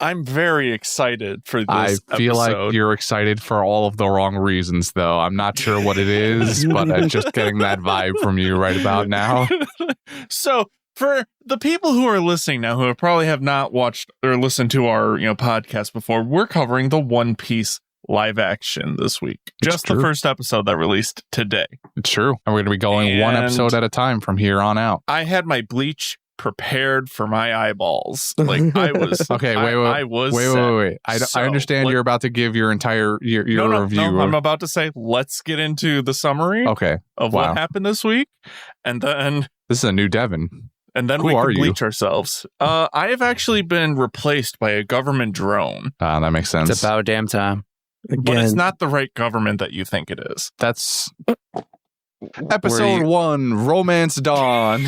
I'm very excited for this I feel episode. like you're excited for all of the wrong reasons, though. I'm not sure what it is, but I'm just getting that vibe from you right about now. So, for the people who are listening now, who probably have not watched or listened to our podcast before, we're covering the One Piece live action this week. Just the first episode that released today. It's true. And we're going to be going one episode at a time from here on out. I had my bleach prepared for my eyeballs. Like I was okay, wait. I understand you're about to give your entire your review. No, I'm about to say let's get into the summary of what happened this week, and then this is a new Devin. And then we can bleach ourselves. I have actually been replaced by a government drone. That makes sense. It's about damn time. Again. But it's not the right government that you think it is. That's episode 1, Romance Dawn.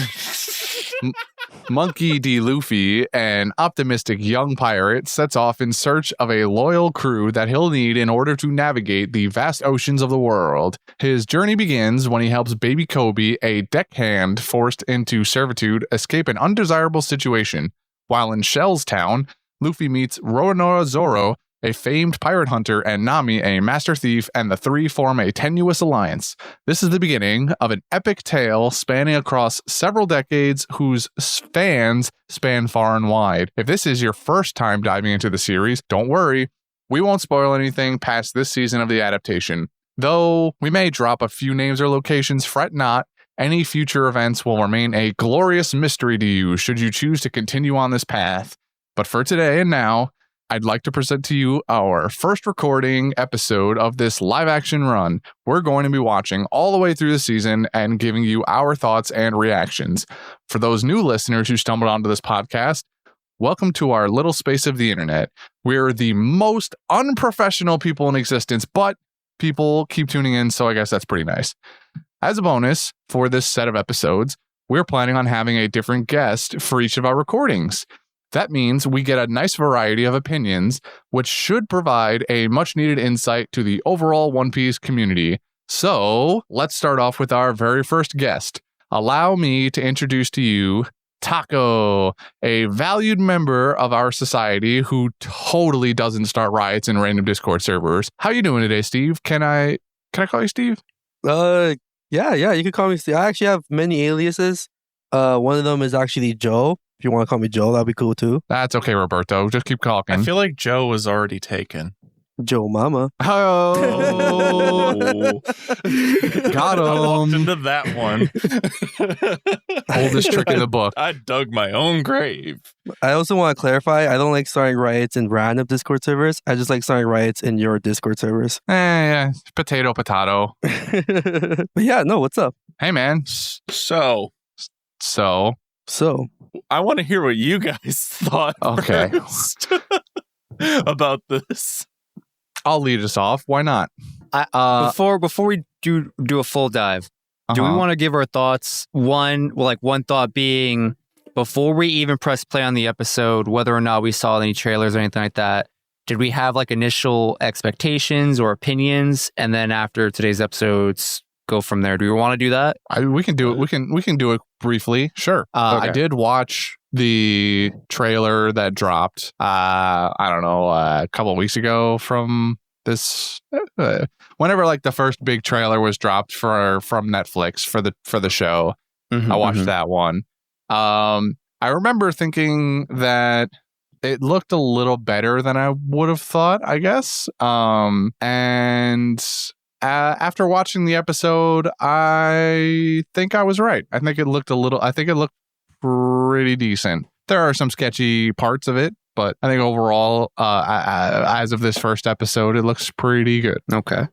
Monkey D. Luffy, an optimistic young pirate, sets off in search of a loyal crew that he'll need in order to navigate the vast oceans of the world. His journey begins when he helps baby Koby, a deckhand forced into servitude, escape an undesirable situation. While in Shell's town, Luffy meets Roronoa Zoro, a famed pirate hunter, and Nami, a master thief, and the three form a tenuous alliance. This is the beginning of an epic tale spanning across several decades whose fans span far and wide. If this is your first time diving into the series, don't worry. We won't spoil anything past this season of the adaptation. Though we may drop a few names or locations, fret not. Any future events will remain a glorious mystery to you should you choose to continue on this path. But for today and now, I'd like to present to you our first recording episode of this live action run. We're going to be watching all the way through the season and giving you our thoughts and reactions. For those new listeners who stumbled onto this podcast, welcome to our little space of the internet. We're the most unprofessional people in existence, but people keep tuning in, so I guess that's pretty nice. As a bonus for this set of episodes, we're planning on having a different guest for each of our recordings. That means we get a nice variety of opinions, which should provide a much-needed insight to the overall One Piece community. So, let's start off with our very first guest. Allow me to introduce to you Taco, a valued member of our society who totally doesn't start riots in random Discord servers. How you doing today, Steve? Can I call you Steve? Yeah, you can call me Steve. I actually have many aliases. One of them is actually Joe. If you want to call me Joe, that'd be cool too. That's okay, Roberto. Just keep talking. I feel like Joe was already taken. Joe Mama. Oh, got him. I walked into that one. Oldest trick in the book. I dug my own grave. I also want to clarify, I don't like starting riots in random Discord servers. I just like starting riots in your Discord servers. Yeah. Potato. But yeah, no, what's up? Hey, man. So. I want to hear what you guys thought first about this. I'll lead us off. Why not? Before we do a full dive, do we want to give our thoughts? One thought being, before we even press play on the episode, whether or not we saw any trailers or anything like that, did we have like initial expectations or opinions? And then after today's episodes, go from there. Do we want to do that? We can do it. We can do it briefly. Sure. I did watch the trailer that dropped. I don't know, a couple of weeks ago from this. Whenever like the first big trailer was dropped from Netflix for the show, I watched that one. I remember thinking that it looked a little better than I would have thought, I guess. And after watching the episode, I think I was right. I think it looked pretty decent. There are some sketchy parts of it, but I think overall, as of this first episode, it looks pretty good. Okay.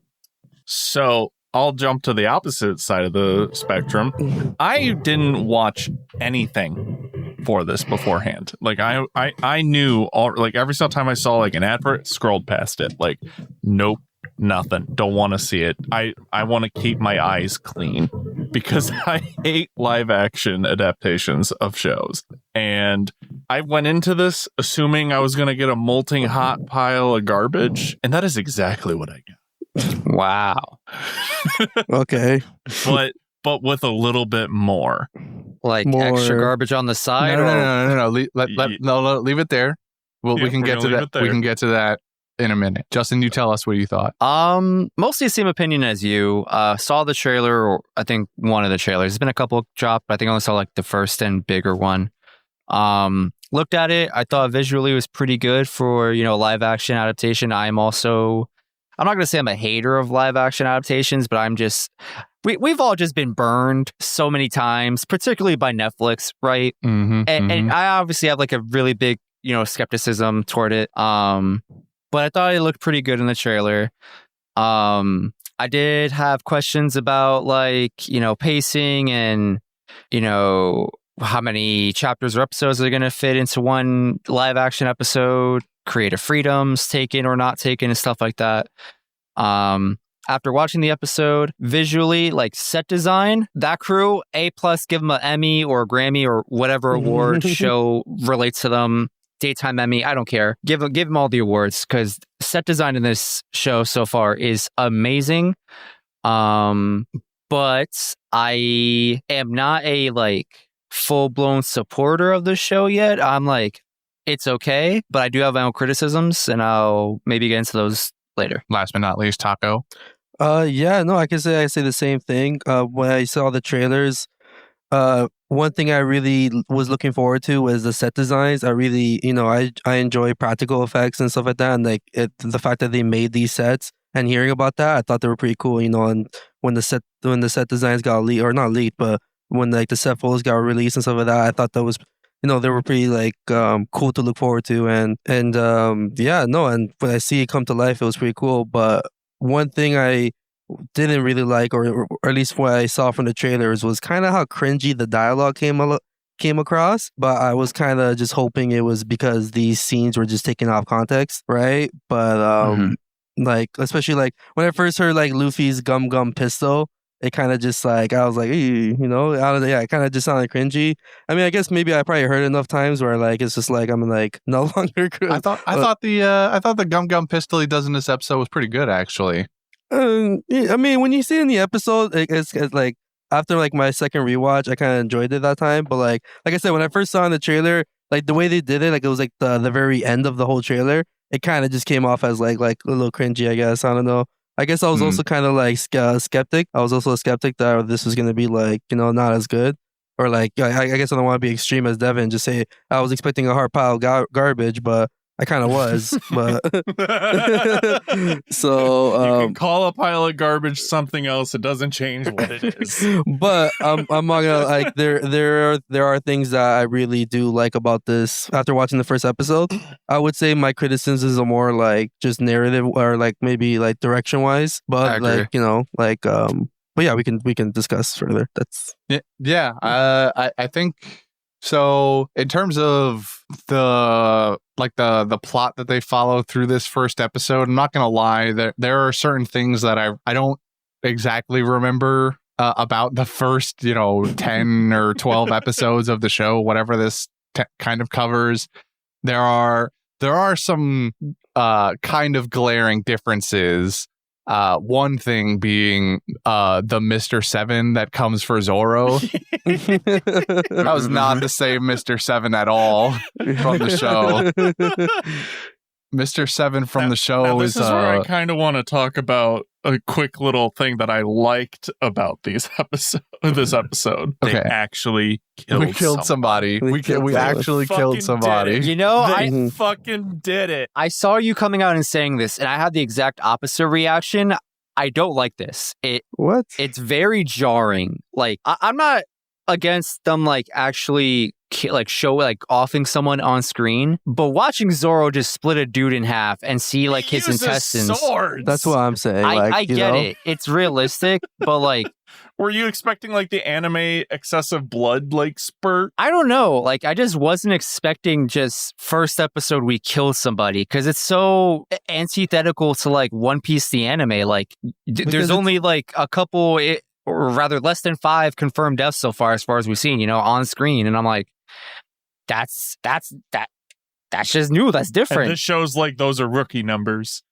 So I'll jump to the opposite side of the spectrum. I didn't watch anything for this beforehand. Like I knew all, like every single time I saw like an advert, scrolled past it. Like, nope. Nothing. Don't want to see it. I want to keep my eyes clean because I hate live action adaptations of shows. And I went into this assuming I was going to get a molting hot pile of garbage. And that is exactly what I got. Wow. Okay. But with a little bit more. Like more extra garbage on the side? No. Leave it there. Well, we can we're get to gonna leave that. it there. We can get to that in a minute. Justin, you tell us what you thought. Mostly the same opinion as you. Saw the trailer, or I think one of the trailers. There's been a couple dropped, but I think I only saw like the first and bigger one. Looked at it. I thought visually it was pretty good for, live action adaptation. I'm not going to say I'm a hater of live action adaptations, but we've all just been burned so many times, particularly by Netflix, right? And I obviously have like a really big, skepticism toward it. But I thought it looked pretty good in the trailer. I did have questions about like, pacing and, how many chapters or episodes are going to fit into one live action episode, creative freedoms taken or not taken and stuff like that. After watching the episode, visually, like set design, that crew, A+, give them an Emmy or a Grammy or whatever award show relates to them. Daytime Emmy, I don't care. Give them all the awards because set design in this show so far is amazing. But I am not a like full-blown supporter of the show yet. I'm like, it's okay, but I do have my own criticisms, and I'll maybe get into those later. Last but not least, Taco. Yeah, no, I say the same thing. When I saw the trailers, one thing I really was looking forward to was the set designs. I really, I enjoy practical effects and stuff like that, and like the fact that they made these sets and hearing about that, I thought they were pretty cool. And when the set designs got leaked, or not leaked, but when like the set photos got released and stuff like that, I thought that was, they were pretty like cool to look forward to, and when I see it come to life, it was pretty cool. But one thing I didn't really like, or at least what I saw from the trailers, was kind of how cringy the dialogue came across. But I was kind of just hoping it was because these scenes were just taken off context, right? But like, especially like when I first heard like Luffy's gum pistol, it kind of just like, I was like, it kind of just sounded cringy. I mean, I guess maybe I probably heard it enough times where like it's just like I'm like no longer good. I thought the gum pistol he does in this episode was pretty good, actually. I mean, when you see it in the episode, it's like after like my second rewatch, I kind of enjoyed it that time. But like I said, when I first saw in the trailer, like the way they did it, like it was like the very end of the whole trailer, it kind of just came off as like a little cringy, I guess. I don't know. I guess I was also kind of like skeptic. I was also a skeptic that this was going to be like, not as good. Or like, I guess I don't want to be extreme as Devin, just say I was expecting a hard pile of garbage, but I kind of was. But so you can call a pile of garbage something else. It doesn't change what it is. But I'm not gonna like there are things that I really do like about this. After watching the first episode, I would say my criticisms are more like just narrative or like maybe like direction wise. But like but yeah, we can discuss further. That's I think. So in terms of the plot that they follow through this first episode, I'm not going to lie, there are certain things that I don't exactly remember about the first, 10 or 12 episodes of the show, whatever this kind of covers. There are some kind of glaring differences. One thing being the Mr. 7 that comes for Zoro. That was not the same Mr. 7 at all from the show. Mr. 7 from the show this is where I kind of want to talk about a quick little thing that I liked about this episode. Okay. They actually killed somebody. We actually killed somebody. I fucking did it. I saw you coming out and saying this, and I had the exact opposite reaction. I don't like this. What? It's very jarring. Like I'm not against them like actually show like offing someone on screen, but watching Zoro just split a dude in half and see like his intestines. Swords. That's what I'm saying. I get it. It's realistic, but like, were you expecting like the anime excessive blood like spurt? I don't know. Like, I just wasn't expecting just first episode we killed somebody because it's so antithetical to like One Piece the anime. Like, there's only like a couple, or rather less than 5 confirmed deaths so far as we've seen, on screen, and I'm like, that's just new. That's different. And this shows like those are rookie numbers.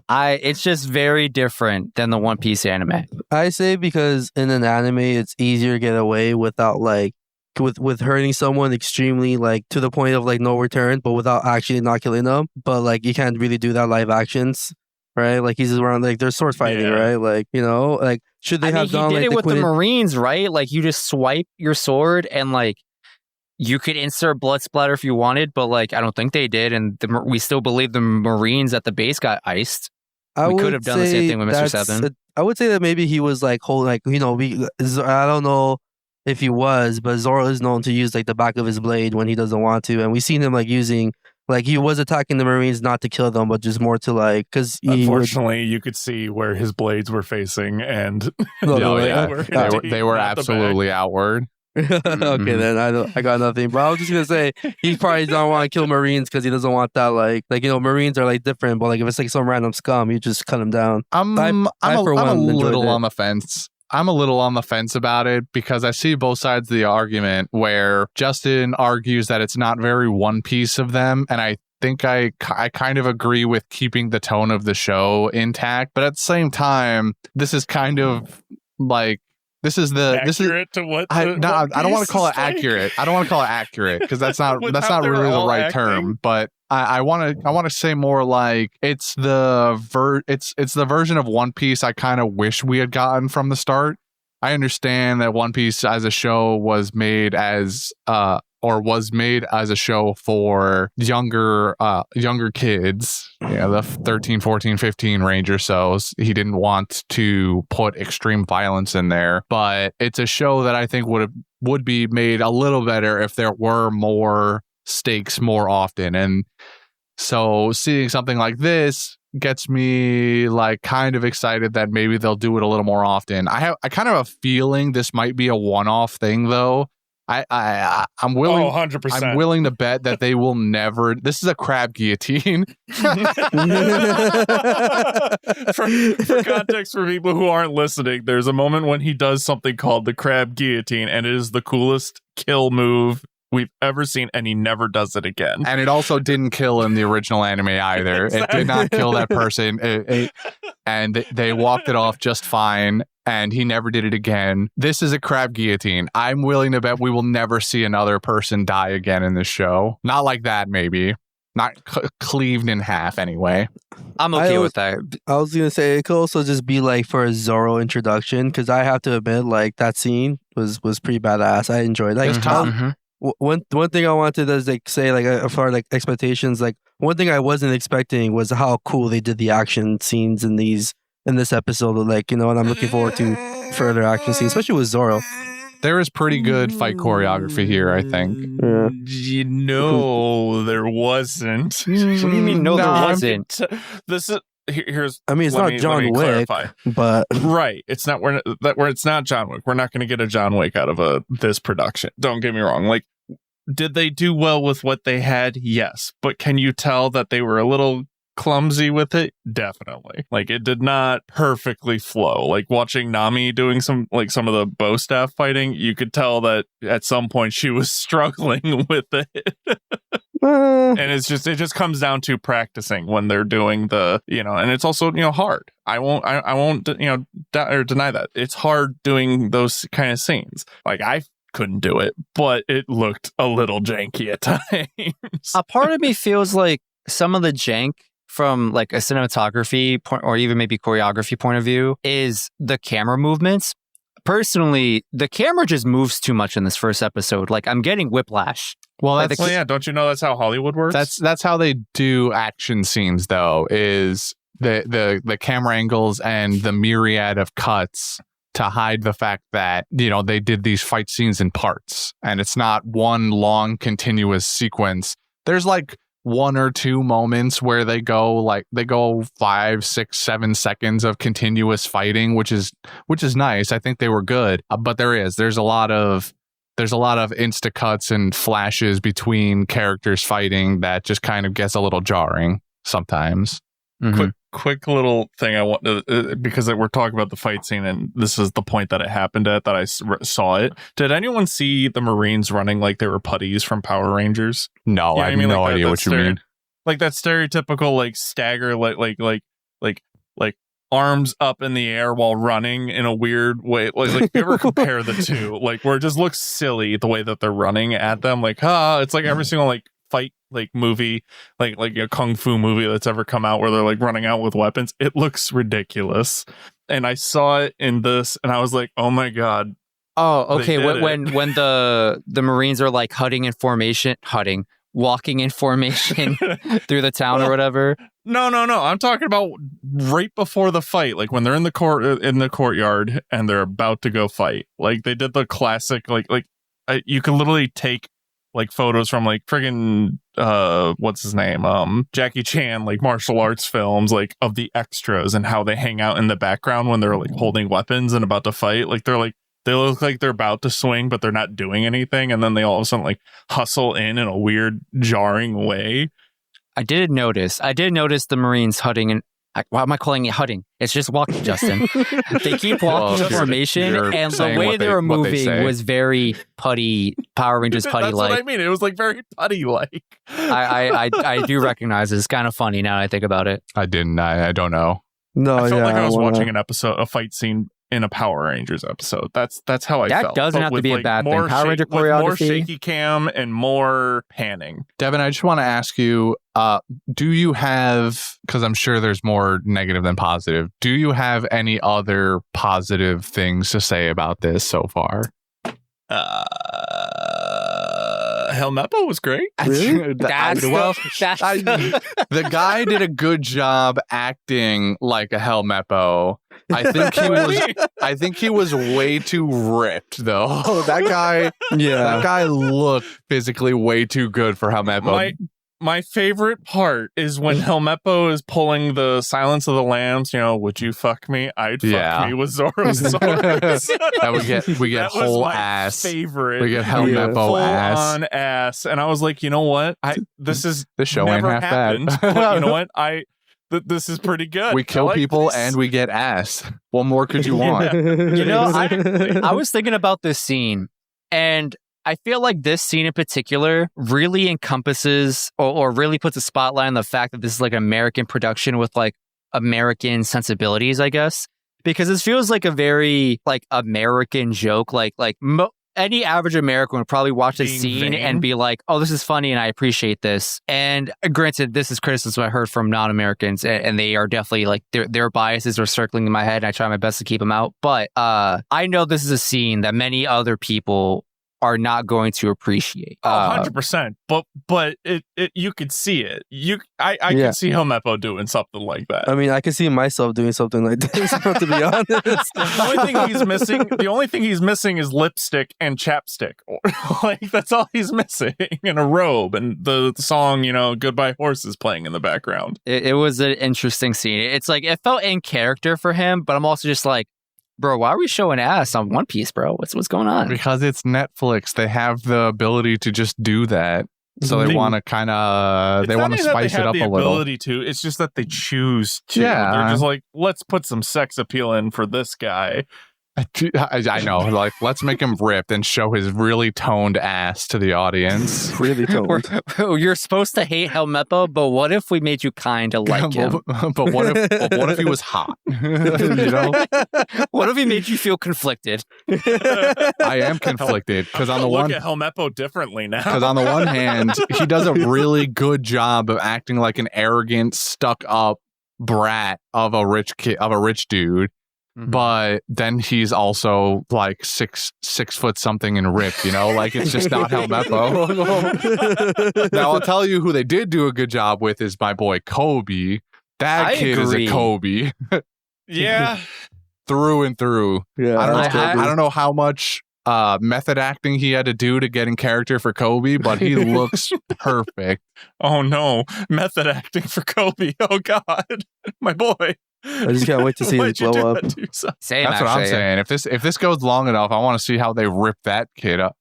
It's just very different than the One Piece anime. I say because in an anime, it's easier to get away without like with hurting someone extremely like to the point of like no return, but without actually not killing them. But like you can't really do that live actions, right? Like he's around like they're sword fighting, right? Like like should they have done he did like it with the Marines, right? Like you just swipe your sword and like you could insert blood splatter if you wanted, but like I don't think they did, and we still believe the Marines at the base got iced. We could have done the same thing with Mr. Seven. I would say that maybe he was like holding like I don't know if he was, but Zoro is known to use like the back of his blade when he doesn't want to, and we've seen him like using. Like he was attacking the Marines not to kill them, but just more to like because unfortunately you could see where his blades were facing, and they were absolutely outward. Okay, then I got nothing. But I was just gonna say he probably don't want to kill Marines because he doesn't want that like Marines are like different, but like if it's like some random scum, you just cut them down. I'm a little on the fence. I'm a little on the fence about it because I see both sides of the argument where Justin argues that it's not very One Piece of them, and I think I kind of agree with keeping the tone of the show intact, but at the same time, this is kind of like accurate to what I don't want to call it accurate. I don't want to call it accurate because that's not really the right term. But I want to say more like it's the version of One Piece I kind of wish we had gotten from the start. I understand that One Piece as a show was made as a show for younger kids, the 13, 14, 15 range or so. He didn't want to put extreme violence in there, but it's a show that I think would be made a little better if there were more stakes more often. And so seeing something like this gets me like kind of excited that maybe they'll do it a little more often. I kind of have a feeling this might be a one-off thing though. I'm willing. 100%. I'm willing to bet that they will never. This is a crab guillotine. For context, for people who aren't listening, there's a moment when he does something called the crab guillotine, and it is the coolest kill move we've ever seen, and he never does it again. And it also didn't kill in the original anime either. Exactly. It did not kill that person, and they walked it off just fine. And he never did it again. This is a crab guillotine. I'm willing to bet we will never see another person die again in this show. Not like that, maybe. Not cleaved in half, anyway. I'm okay with that. I was going to say, it could also just be like for a Zoro introduction, because I have to admit, like, that scene was pretty badass. I enjoyed it. Like, one thing I wanted to like say, like, as far as like expectations, like, one thing I wasn't expecting was how cool they did the action scenes in this episode, like, and I'm looking forward to further action scenes, especially with Zoro. There is pretty good fight choreography here, I think. Yeah. There wasn't. What do you mean? No, there wasn't. This is here's. I mean, it's not John Wick, but right. It's not. It's not John Wick. We're not going to get a John Wick out of this production. Don't get me wrong. Like, did they do well with what they had? Yes, but can you tell that they were a little clumsy with it? Definitely. Like, it did not perfectly flow. Like, watching Nami doing some of the bow staff fighting, you could tell that at some point she was struggling with it. And it just comes down to practicing when they're doing the, and it's also, hard. I won't deny that it's hard doing those kind of scenes. Like, I couldn't do it, but it looked a little janky at times. A part of me feels like some of the jank from like a cinematography point or even maybe choreography point of view is the camera movements. Personally, the camera just moves too much in this first episode. Like, I'm getting whiplash. Well, don't you know that's how Hollywood works? That's how they do action scenes, though, is the camera angles and the myriad of cuts to hide the fact that, they did these fight scenes in parts and it's not one long continuous sequence. There's like one or two moments where they go 5, 6, 7 seconds of continuous fighting, which is nice. I think they were good, but there's a lot of insta cuts and flashes between characters fighting that just kind of gets a little jarring sometimes. Mm-hmm. Quick little thing I want to, because we're talking about the fight scene and this is the point that it happened at, that I saw it. Did anyone see the Marines running like they were putties from Power Rangers? No, I have no idea what you mean. Like that stereotypical like stagger, like arms up in the air while running in a weird way. Like if you ever compare the two, like where it just looks silly the way that they're running at them. Like, it's like every single like fight like movie, like a kung fu movie that's ever come out where they're like running out with weapons. It looks ridiculous. And I saw it in this and I was like, oh my God. Oh, okay. When the Marines are like walking in formation through the town or whatever. No. I'm talking about right before the fight, like when they're in the courtyard and they're about to go fight. Like they did the classic, you can literally take like photos from like friggin' what's his name? Jackie Chan, like martial arts films, like of the extras and how they hang out in the background when they're like holding weapons and about to fight. Like they look like they're about to swing, but they're not doing anything. And then they all of a sudden like hustle in a weird, jarring way. I did notice the Marines hutting and why am I calling it hutting? It's just walking, Justin. They keep walking in formation, and the way they were moving was very putty, Power Rangers putty-like. That's what I mean. It was like very putty-like. I do recognize it. It's kind of funny now that I think about it. I didn't. I don't know. No, I felt like I was watching a fight scene in a Power Rangers episode. That's how I felt. That doesn't have to be a bad thing. Power Ranger choreography, more shaky cam and more panning. Devin, I just want to ask you, do you have, because I'm sure there's more negative than positive, do you have any other positive things to say about this so far? Helmeppo was great. Really? The guy did a good job acting like a Helmeppo. I think he was way too ripped though. That guy looked physically way too good for Helmeppo. My favorite part is when Helmeppo is pulling the Silence of the Lambs, would you fuck me? I'd fuck me with Zoro's swords. we get whole ass. Favorite. We get Helmeppo ass. On ass. And I was like, you know what? The show never ain't half happened. bad. But you know what? This is pretty good. We kill people this. And we get ass. What more could you want? I was thinking about this scene, and I feel like this scene in particular really encompasses or really puts a spotlight on the fact that this is like an American production with like American sensibilities, I guess, because this feels like a very like American joke. Any average American would probably watch this scene and be like, oh, this is funny and I appreciate this. And granted, this is criticism I heard from non-Americans, and they are definitely like their biases are circling in my head, and I try my best to keep them out. But I know this is a scene that many other people are not going to appreciate. 100%. But it you could see it. I could see Helmeppo doing something like that. I mean, I can see myself doing something like this, to be honest. The only thing he's missing is lipstick and chapstick. Like that's all he's missing, and a robe, and the song, Goodbye Horses playing in the background. It was an interesting scene. It's like it felt in character for him, but I'm also just like, bro, why are we showing ass on One Piece, bro? What's going on? Because it's Netflix. They have the ability to just do that. So they want to kind of, they want to spice it up a little. The ability to, it's just that they choose to. Yeah. They're just like, let's put some sex appeal in for this guy. I know, like, let's make him ripped and show his really toned ass to the audience. Really toned. You're supposed to hate Helmeppo, but what if we made you kind of like him? But what if he was hot? What if he made you feel conflicted? I am conflicted because on the one, look at Helmeppo differently now. Because on the one hand, he does a really good job of acting like an arrogant, stuck up brat of a rich dude. But then he's also like six foot something and ripped, like it's just not Helmeppo. Now I'll tell you who they did do a good job with is my boy Koby. That kid is a Koby. Yeah. Through and through. Yeah. I don't know how much method acting he had to do to get in character for Koby, but he looks perfect. Oh no, method acting for Koby. Oh God, my boy. I just can't wait to see it blow up. That's what I'm saying. If this goes long enough, I want to see how they rip that kid up.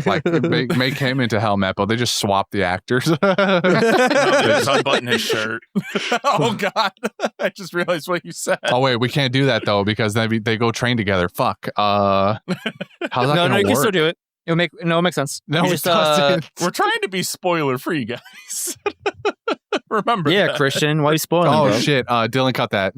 Like make him into Helmeppo. They just swap the actors. They just unbutton his shirt. Oh God! I just realized what you said. Oh wait, we can't do that though because they go train together. Fuck. How's that gonna work? You can still do it. It makes sense. No, it doesn't. We're trying to be spoiler free, guys. Remember? Yeah, that. Christian, why are you spoiling? Oh bro? shit! Dylan, cut that.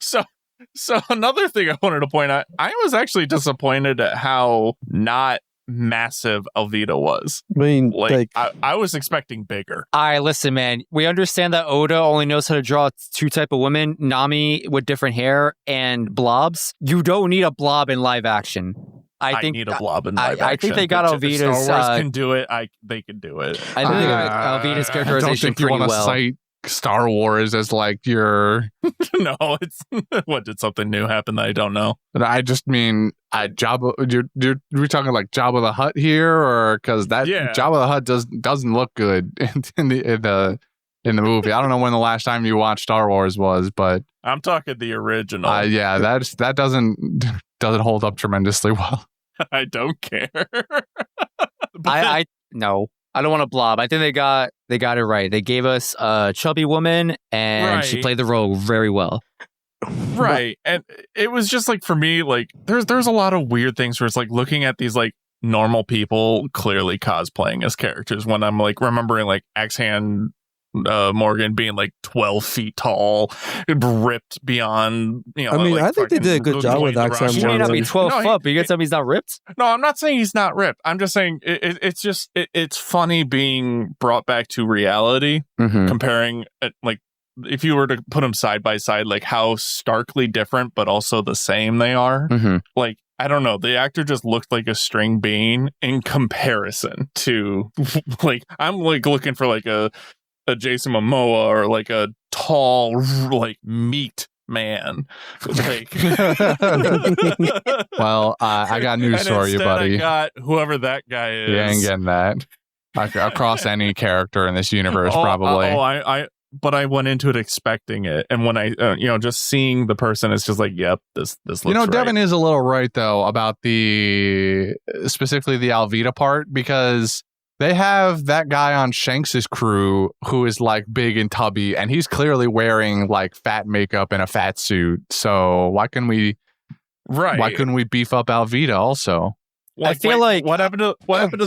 So another thing I wanted to point out, I was actually disappointed at how not massive Alvida was. I mean, like I was expecting bigger. All right, listen, man. We understand that Oda only knows how to draw two type of women: Nami with different hair and blobs. You don't need a blob in live action. I think need a blob in live action. I think they got Alvida's. Star Wars can do it. They can do it. I think they got Alvida's characterization I don't think you pretty want to well. cite Star Wars as like your. No, it's what did something new happen that I don't know? I just mean Jabba. We're talking like Jabba the Hutt here, or because that Jabba the Hutt doesn't look good in the movie. I don't know when the last time you watched Star Wars was, but I'm talking the original. Yeah, that doesn't hold up tremendously well. I don't care. I no. I don't want to blob. I think they got it right. They gave us a chubby woman, and she played the role very well. Right, and it was just like for me, like there's a lot of weird things where it's like looking at these like normal people clearly cosplaying as characters. When I'm like remembering like X-Hand Morgan being like 12 feet tall, ripped beyond, you know. I mean, like I think they did a good job with X-Hand He may not be Morgan. 12 foot, but you get somebody he's not ripped? No, I'm not saying he's not ripped. I'm just saying it's funny being brought back to reality, comparing like if you were to put them side by side, like how starkly different but also the same they are. Like, I don't know, the actor just looked like a string bean in comparison to like I'm like looking for like a Jason Momoa or like a tall like meat man. Like, well, I got news for you, buddy. I got whoever that guy is. You ain't getting that across any character in this universe, probably. But I went into it expecting it, and when I, just seeing the person, it's just like, yep, this looks. You know, right. Devin is a little right though about specifically the Alvida part, because they have that guy on Shanks's crew who is like big and tubby, and he's clearly wearing like fat makeup and a fat suit. So why couldn't we beef up Alvida also? I feel like what happened to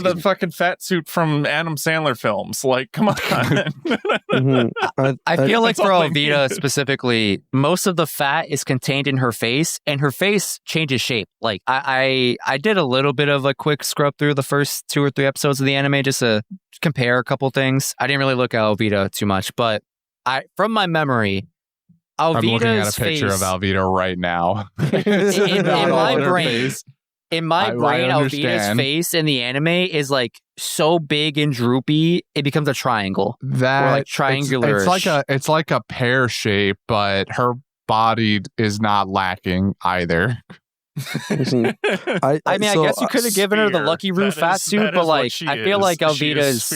the fucking fat suit from Adam Sandler films? Like, come on. I feel like for Alvida specifically, most of the fat is contained in her face, and her face changes shape. Like I did a little bit of a quick scrub through the first 2 or 3 episodes of the anime just to compare a couple things. I didn't really look at Alvida too much, but from my memory, Alvida's I'm looking at a picture of Alvida right now. in my brain. In my brain, Alvida's face in the anime is like so big and droopy, it becomes a triangle. Or like triangular. It's like a pear shape, but her body is not lacking either. I guess you could have given her the Lucky Roo fat suit, but like I feel like Alvida's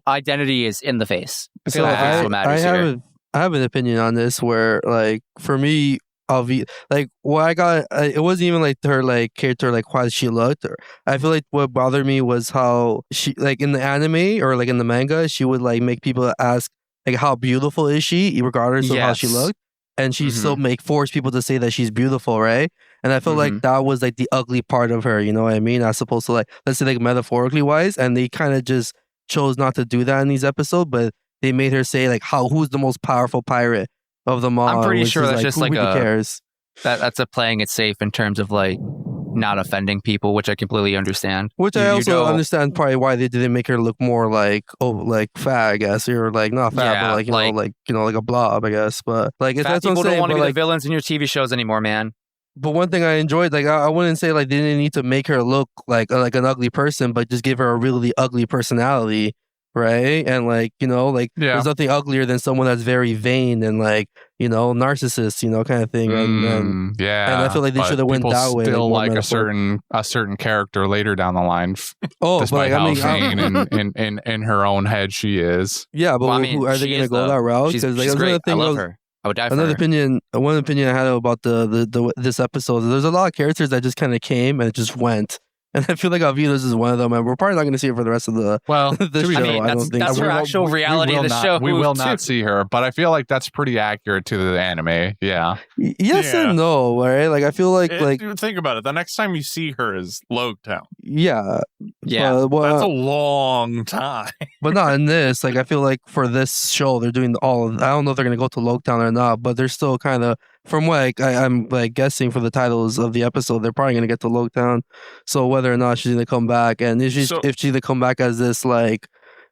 identity is in the face. I feel like that's what matters here. I have an opinion on this where, like, for me, Alvida, like, what I got, it wasn't even like her like character, like how she looked. I feel like what bothered me was how she, like in the anime or like in the manga, she would like make people ask like how beautiful is she, regardless of how she looked, and she still force people to say that she's beautiful, right? And I feel like that was like the ugly part of her, you know what I mean? As opposed to like, let's say like metaphorically wise, and they kind of just chose not to do that in these episodes, but they made her say like who's the most powerful pirate of them all. I'm pretty sure that's like, just like cares? That's a playing it safe in terms of like not offending people, which I completely understand. Which I also understand probably why they didn't make her look more like fat, I guess, or like not fat, but like like a blob, I guess. But like if that's what I'm saying, people don't want to be like, the villains in your TV shows anymore, man. But one thing I enjoyed, like I wouldn't say like they didn't need to make her look like an ugly person, but just give her a really ugly personality. Right. And like, there's nothing uglier than someone that's very vain and like, narcissist, kind of thing. And I feel like they should have went that way. Still like a certain character later down the line. Despite how vain in her own head she is. Yeah, but who are they going to go that route? Because like, great. I love her. I would die for her. One opinion I had about this episode, there's a lot of characters that just kind of came and just went. And I feel like Alvida's is one of them, and we're probably not going to see her for the rest of the Well, the to be show. I mean, I don't think that's so. her actual reality of the show. We will not see her, but I feel like that's pretty accurate to the anime. Yeah. Yes Yeah. and no, right? Like I feel like Think about it. The next time you see her is Logtown. yeah, Yeah. That's a long time. but not in this. Like I feel like for this show, they're doing all of. I don't know if they're going to go to Logtown or not, but they're still kind of from what I'm like guessing for the titles of the episode, they're probably going to get to Logtown. So whether or not she's going to come back, and if she's going to come back as this like,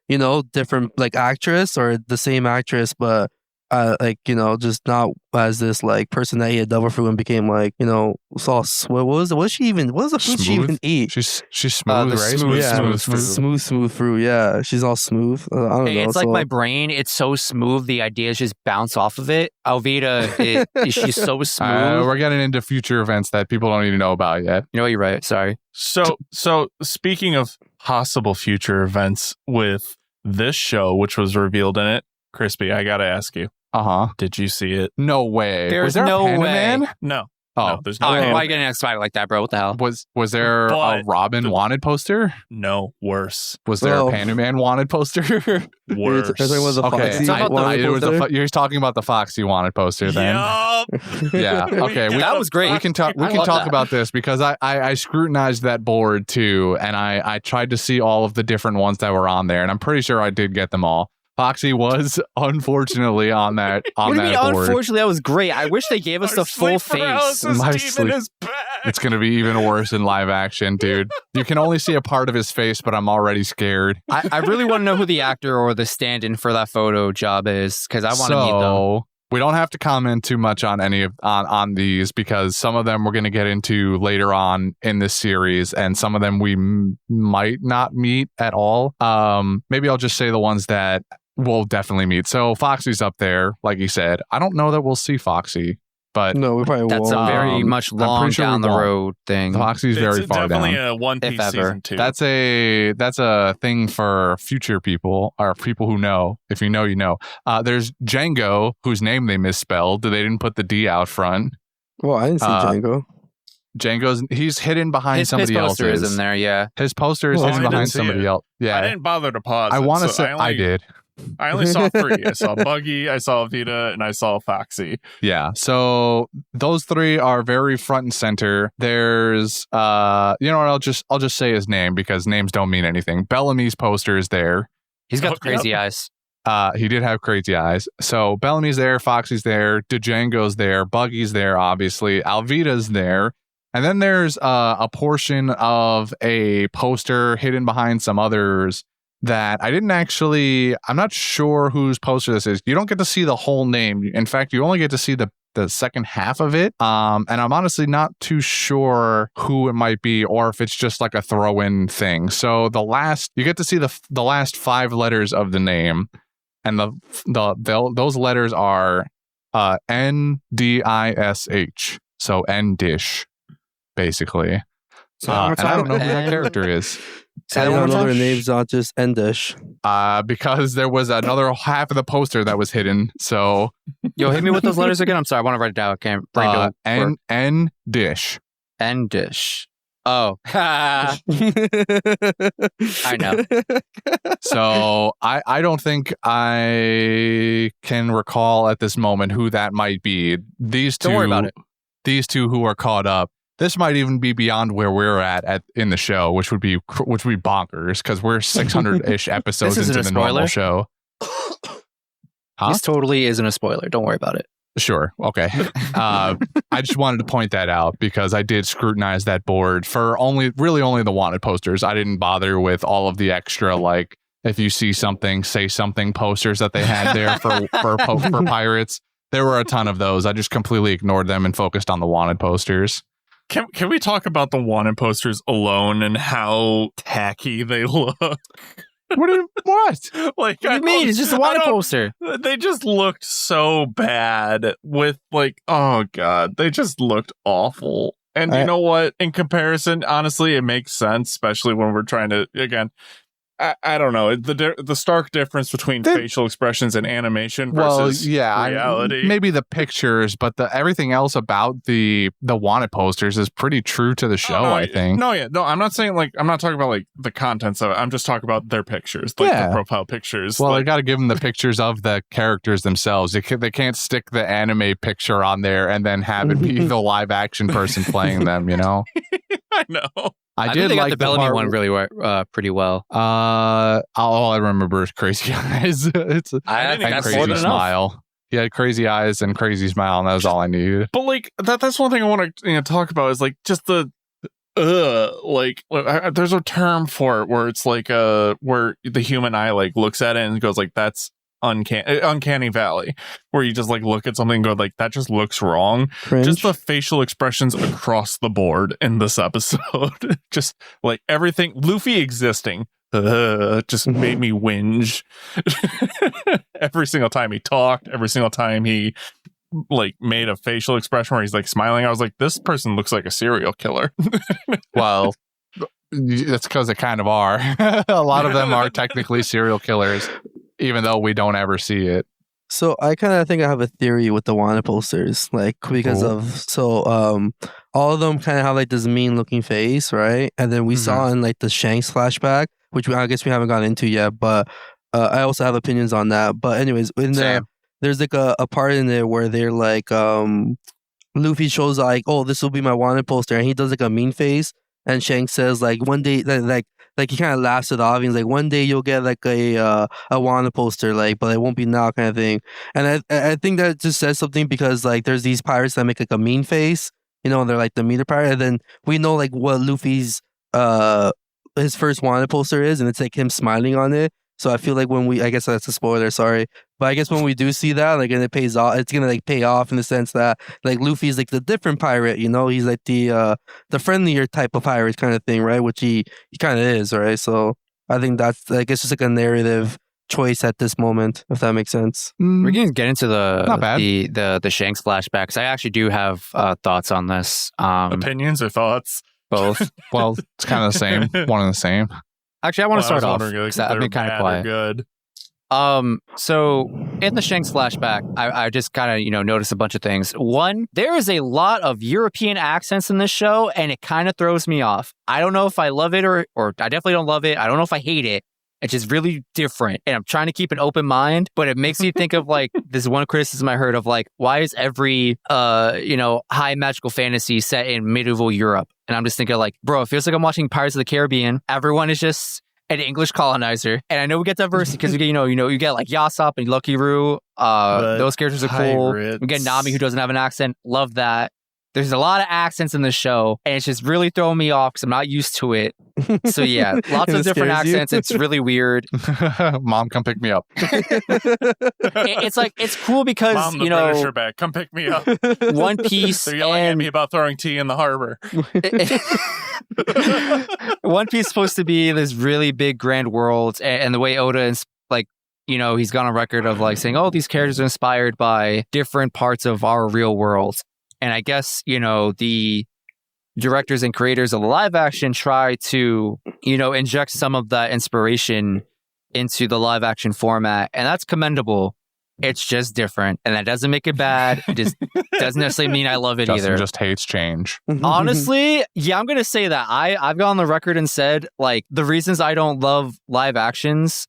you know, different like actress or the same actress, but like, you know, just not as this like person that ate devil fruit and became like, you know, what was the food she even ate? She's smooth, right? Smooth fruit. Yeah, she's all smooth. I don't know. It's like my brain. It's so smooth. The ideas just bounce off of it. Alvida, she's so smooth. We're getting into future events that people don't even know about yet. You know, you're right. Sorry. So speaking of possible future events with this show, which was revealed in it, Crispy, I gotta ask you. Did you see it? No way. There's no way. No. Oh, No, there's no. Why are you getting excited like that, bro? What the hell? Was there a Robin wanted poster? No, worse. Was there a Panda Man wanted poster? Worse. You're talking about the Foxy wanted poster then. Yup. Yeah. Okay. That was great. We can talk about this because I scrutinized that board too, and I tried to see all of the different ones that were on there, and I'm pretty sure I did get them all. Foxy was unfortunately on that What do you mean? board. Unfortunately, that was great. I wish they gave us the full face. It's gonna be even worse in live action, dude. You can only see a part of his face, but I'm already scared. I really want to know who the actor or the stand-in for that photo job is because I want to meet them. We don't have to comment too much on any of on these because some of them we're going to get into later on in this series, and some of them we might not meet at all. Maybe I'll just say the ones that we'll definitely meet. So Foxy's up there, like you said. I don't know that we'll see Foxy, but no, we probably that's won't. a very much long down the road thing. Foxy's very far down. Definitely a One Piece season 2. That's a thing for future people or people who know. If you know, you know. There's Django, whose name they misspelled. They didn't put the D out front. Well, I didn't see Django. He's hidden behind somebody else's. His poster is in there, yeah. His poster is hidden behind somebody else. Yeah, I didn't bother to pause. I want to say I did. I only saw 3. I saw Buggy, I saw Vita, and I saw Foxy. Yeah, so those 3 are very front and center. There's, you know what? I'll just say his name because names don't mean anything. Bellamy's poster is there. He's got crazy eyes. He did have crazy eyes. So Bellamy's there, Foxy's there, Django's there, Buggy's there, obviously. Alvida's there. And then there's a portion of a poster hidden behind some others that I'm not sure whose poster this is. You don't get to see the whole name. In fact, you only get to see the second half of it. And I'm honestly not too sure who it might be or if it's just like a throw-in thing. So you get to see the last 5 letters of the name. And those letters are NDISH. So N-dish, basically. And I don't know who that character is. I don't know their names, not just Endish. Because there was another half of the poster that was hidden. So, yo, hit me with those letters again. I'm sorry, I want to write it down. I can't bring it. N-dish. N-dish. Oh, I know. So I don't think I can recall at this moment who that might be. Don't worry about it. These 2 who are caught up. This might even be beyond where we're at in the show, which would be bonkers because we're 600-ish episodes into the normal show. This totally isn't a spoiler. Don't worry about it. Sure. Okay. I just wanted to point that out because I did scrutinize that board for only the wanted posters. I didn't bother with all of the extra, like, if you see something, say something posters that they had there for pirates. There were a ton of those. I just completely ignored them and focused on the wanted posters. Can we talk about the wanted posters alone and how tacky they look? What? Like, what do you mean? It's just a wanted poster. They just looked so bad with oh god, they just looked awful. And you know what? In comparison, honestly, it makes sense, especially when we're trying to, again, I don't know the stark difference between facial expressions and animation versus reality. Maybe the pictures, but everything else about the wanted posters is pretty true to the show. I think. No, I'm not saying I'm not talking about the contents of it. I'm just talking about their pictures, the profile pictures. Well, they got to give them the pictures of the characters themselves. They can't stick the anime picture on there and then have it be the live action person playing them. I know. I did like the Bellamy one really pretty well. All I remember is crazy eyes. I think that's crazy smile. He had crazy eyes and crazy smile, and that was all I needed. But that's one thing I want to talk about is just the there's a term for it where it's where the human eye looks at it and goes that's uncanny valley, where you just look at something and go that just looks wrong. Cringe. Just the facial expressions across the board in this episode, just everything. Luffy existing just made me whinge. Every single time he talked, every single time he made a facial expression where he's smiling, I was this person looks like a serial killer. Well, that's because they kind of are. A lot of them are technically serial killers, even though we don't ever see it. So I kind of think I have a theory with the wanted posters, because all of them kind of have this mean looking face, right? And then we saw in the Shanks flashback, which I guess we haven't gotten into yet, but I also have opinions on that. But anyways, in there, there's a part in there where they're Luffy shows oh, this will be my wanted poster, and he does a mean face, and Shanks says one day he kind of laughs it off. He's one day you'll get a wanted poster, but it won't be now, kind of thing. And I think that just says something because there's these pirates that make a mean face, and they're the meter pirate. And then we know what Luffy's his first wanted poster is, and it's him smiling on it. So I feel when I guess that's a spoiler, sorry, but I guess when we do see that, and it pays off, it's gonna pay off in the sense that Luffy's the different pirate, he's the friendlier type of pirate kind of thing, right? Which he kind of is, right? So I think that's it's just a narrative choice at this moment, if that makes sense. We're gonna get into the Shanks flashbacks. I actually do have thoughts on this. Opinions or thoughts? Both. Well, it's kind of the same. One and the same. Actually, I want to start off because I've been kind of quiet. Good. So in the Shanks flashback, I just kind of, noticed a bunch of things. One, there is a lot of European accents in this show, and it kind of throws me off. I don't know if I love it or I definitely don't love it. I don't know if I hate it. It's just really different. And I'm trying to keep an open mind, but it makes me think of this one criticism I heard of why is every, high magical fantasy set in medieval Europe? And I'm just thinking bro, it feels like I'm watching Pirates of the Caribbean. Everyone is just an English colonizer. And I know we get diversity because we get, you get Yasop and Lucky Roo. Those characters are cool. We get Nami who doesn't have an accent. Love that. There's a lot of accents in the show, and it's just really throwing me off because I'm not used to it. So yeah, lots of different accents. It's really weird. Mom, come pick me up. It's cool because Mom, the British are back. Come pick me up. One Piece. They're yelling at me about throwing tea in the harbor. One Piece is supposed to be this really big grand world, and the way Oda is he's gone on record of saying, oh, these characters are inspired by different parts of our real world. And I guess, the directors and creators of the live action try to, inject some of that inspiration into the live action format. And that's commendable. It's just different. And that doesn't make it bad. It just doesn't necessarily mean I love it Justin either. Just hates change. Honestly, yeah, I'm going to say that. I've gone on the record and said, the reasons I don't love live actions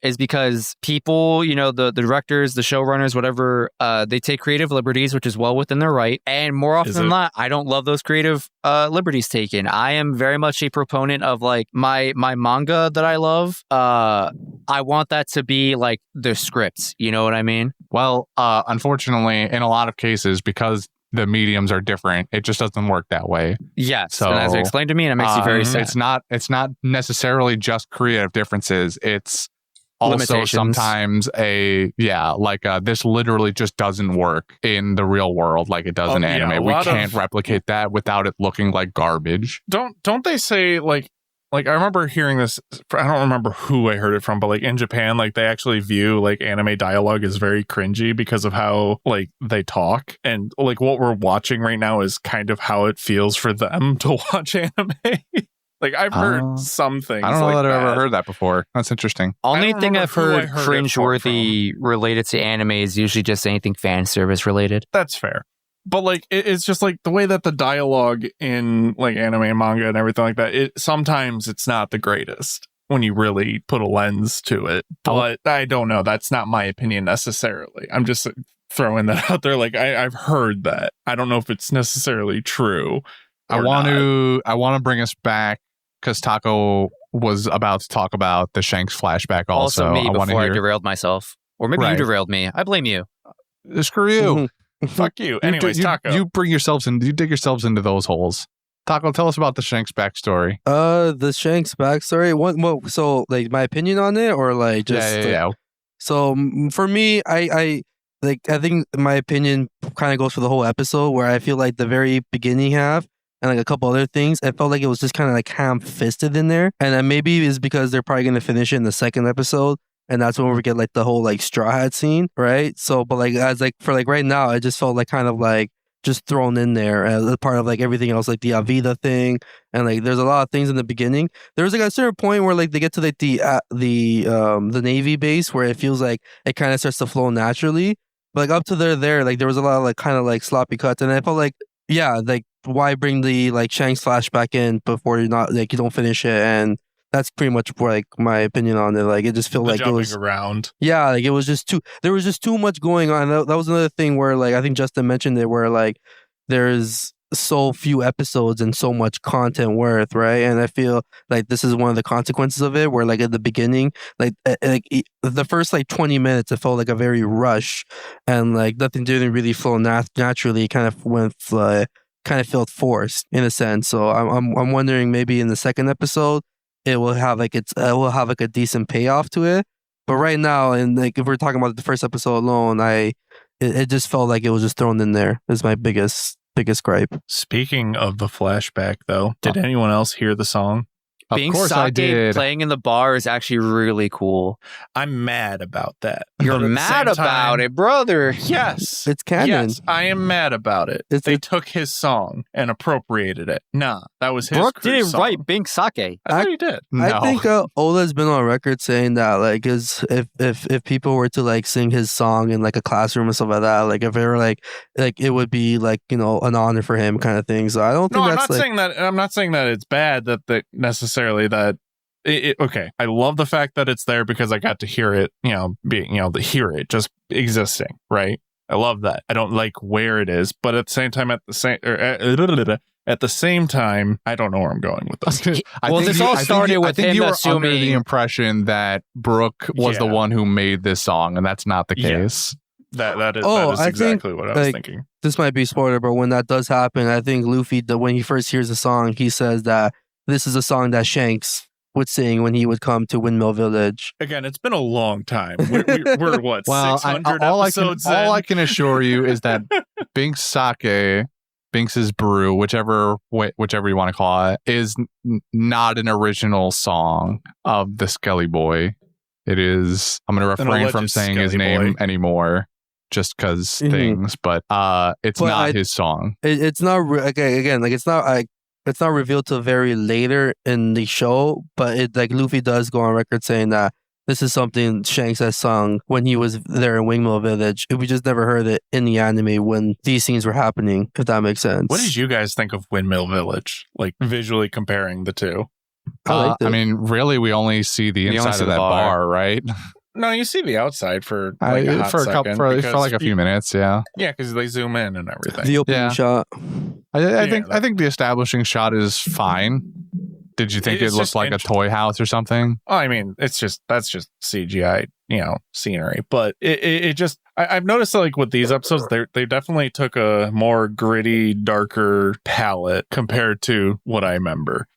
is because people, the directors, the showrunners, whatever, they take creative liberties, which is well within their right. And more often than not, I don't love those creative liberties taken. I am very much a proponent of my manga that I love. I want that to be the scripts. You know what I mean? Well, unfortunately, in a lot of cases, because the mediums are different, it just doesn't work that way. Yes, so, and as you explained to me, and it makes you very sad. It's not necessarily just creative differences. It's also sometimes this literally just doesn't work in the real world like it does in anime. We can't replicate that without it looking like garbage. Don't they say I remember hearing this, I don't remember who I heard it from, but in Japan, they actually view anime dialogue as very cringy because of how they talk. And what we're watching right now is kind of how it feels for them to watch anime. Like I've heard some things. I don't know like that I've ever heard that before. That's interesting. Only thing remember I've who I heard heard it cringeworthy related to anime is usually just anything fan service related. That's fair. But like it's just like the way that the dialogue in like anime and manga and everything like that, sometimes it's not the greatest when you really put a lens to it. But I don't know. That's not my opinion necessarily. I'm just throwing that out there. Like I've heard that. I don't know if it's necessarily true. I want to bring us back because Taco was about to talk about the Shanks flashback also. Me I before I derailed myself. Or maybe you derailed me. I blame you. Screw you. Fuck you. Anyways, Taco. You dig yourselves into those holes. Taco, tell us about the Shanks backstory. The Shanks backstory. So like my opinion on it, or like just yeah. So for me, I think my opinion kind of goes for the whole episode, where I feel like the very beginning half and like a couple other things, I felt like it was just kind of like ham-fisted in there, and then maybe it's because they're probably gonna finish it in the second episode. And that's when we get like the whole like Straw Hat scene, right? So, but like as like for like right now, I just felt like kind of like just thrown in there as a part of like everything else, like the Avida thing, and like there's a lot of things in the beginning. There was like a certain point where like they get to like the Navy base where it feels like it kind of starts to flow naturally. But like up to there, like there was a lot of like kind of like sloppy cuts, and I felt like like why bring the like Shanks flashback in before you don't finish it. And that's pretty much like my opinion on it. Like it just felt like it was around. Yeah, like it was just there was just too much going on. That was another thing where like I think Justin mentioned it, where like there's so few episodes and so much content worth, right? And I feel like this is one of the consequences of it, where like at the beginning, like the first like 20 minutes, it felt like a very rush, and like nothing didn't really flow naturally. It kind of went kind of felt forced in a sense. So I'm wondering maybe in the second episode it will have like a decent payoff to it. But right now, and like if we're talking about the first episode alone, it just felt like it was just thrown in there. Is my biggest gripe. Speaking of the flashback, though, did anyone else hear the song? Being Sake playing in the bar is actually really cool. I'm mad about that. You're mad about it, brother. Yes. It's canon. Yes, I am mad about it. They took his song and appropriated it. Nah, that was his Brooke didn't song. write Being Sake. I thought he did. No. I think Ola's been on record saying that, like, if people were to like sing his song in like a classroom and stuff like that, like if they were like it would be like, you know, an honor for him kind of thing. So I don't think I'm that's not saying that. I'm not saying that it's bad that necessarily that. Okay, I love the fact that it's there because I got to hear it, hear it just existing, right? I love that. I don't like where it is, but at the same time, at the same time, I don't know where I'm going with this. This all started with him you were assuming under the impression that Brooke was the one who made this song, and that's not the case. That is exactly what I was thinking. This might be spoiler, but when that does happen, I think Luffy, when he first hears the song, he says that this is a song that Shanks would sing when he would come to Windmill Village. Again, it's been a long time. We're what, 600 episodes all I can assure you is that Binks Sake, Binks's brew, whichever you want to call it, is not an original song of the Skelly Boy. It is. I'm going to refrain from saying his name anymore, just because things. But it's not his song. It's not again. Like it's not revealed till very later in the show, but it like Luffy does go on record saying that this is something Shanks has sung when he was there in Windmill Village. We just never heard it in the anime when these scenes were happening, if that makes sense. What did you guys think of Windmill Village? Like visually comparing the two? I mean, really, we only see the inside of that bar, right? No, you see the outside for like a few minutes, yeah. Yeah, because they zoom in and everything. The opening shot. I think the establishing shot is fine. Did you think it looked like a toy house or something? Oh, I mean, that's just CGI, scenery. But it just I've noticed that, like with these episodes, they definitely took a more gritty, darker palette compared to what I remember.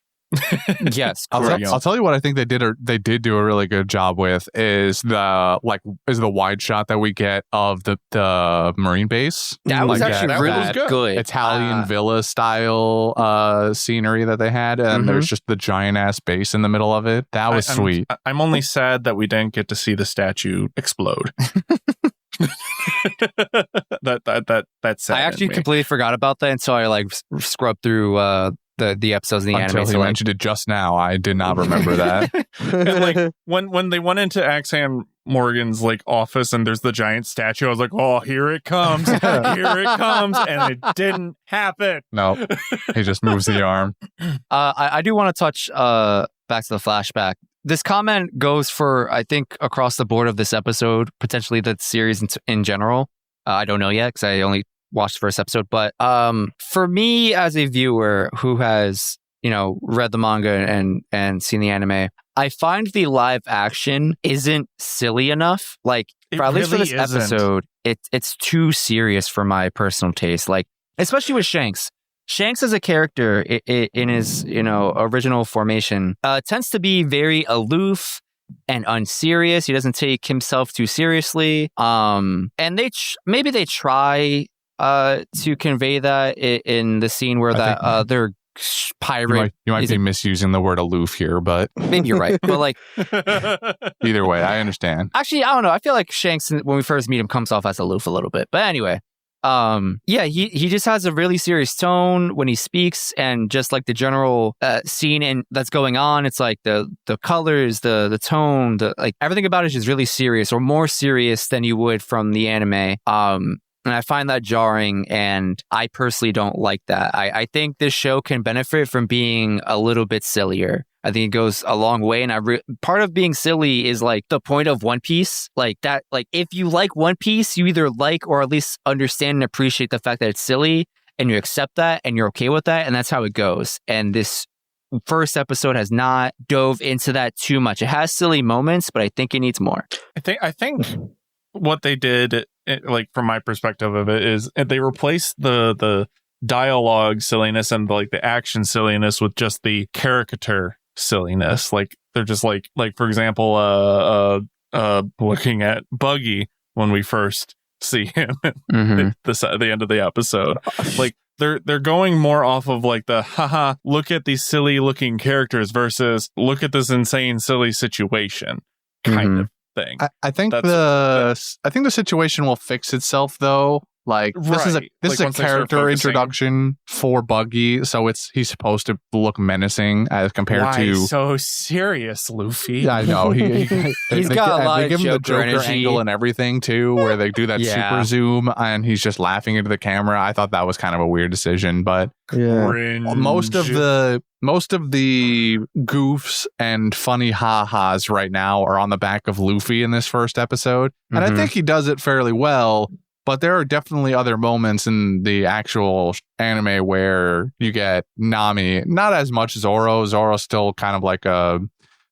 Yes, I'll tell you what I think they did do a really good job with is the wide shot that we get of the Marine base. That was actually really good. Italian villa style scenery that they had, and there's just the giant ass base in the middle of it. That was sweet. I'm only sad that we didn't get to see the statue explode. That's sad. I actually completely forgot about that, and so I like scrubbed through the episodes in the anime. Until he So like, mentioned it just now, I did not remember that. And like when they went into Axan Morgan's like office and there's the giant statue, I was like, oh, here it comes, here it comes, and it didn't happen. No, he just moves the arm. I do want to touch back to the flashback. This comment goes for, I think, across the board of this episode, potentially the series in general. I don't know yet because I only watched the first episode. But for me as a viewer who has, read the manga and seen the anime, I find the live action isn't silly enough. Like, at least for this episode, it's too serious for my personal taste. Like, especially with Shanks. Shanks as a character in his, original formation tends to be very aloof and unserious. He doesn't take himself too seriously. And maybe they try to convey that in the scene where that other pirate. You might be misusing the word aloof here, but maybe you're right. But like, either way, I understand. Actually, I don't know. I feel like Shanks, when we first meet him, comes off as aloof a little bit. But anyway. He just has a really serious tone when he speaks, and just like the general scene that's going on, it's like the colors, the tone, like everything about it is just really serious, or more serious than you would from the anime. And I find that jarring, and I personally don't like that. I think this show can benefit from being a little bit sillier. I think it goes a long way, and part of being silly is like the point of One Piece. Like that, like if you like One Piece, you either like or at least understand and appreciate the fact that it's silly, and you accept that, and you're okay with that, and that's how it goes. And this first episode has not dove into that too much. It has silly moments, but I think it needs more. I think what they did, like from my perspective of it, is they replaced the dialogue silliness and like the action silliness with just the caricature silliness. Like they're just like for example looking at Buggy when we first see him at the end of the episode, like they're going more off of like the haha, look at these silly looking characters versus look at this insane silly situation kind of thing. I think the situation will fix itself though. Like this is a character introduction for Buggy, so he's supposed to look menacing as compared to so serious, Luffy. Yeah, I know he's got a lot of give him the Joker energy. angle and everything too, where they do that super zoom and he's just laughing into the camera. I thought that was kind of a weird decision, but most of the goofs and funny ha-has right now are on the back of Luffy in this first episode, and I think he does it fairly well. But there are definitely other moments in the actual anime where you get Nami, not as much Zoro. Zoro's still kind of like a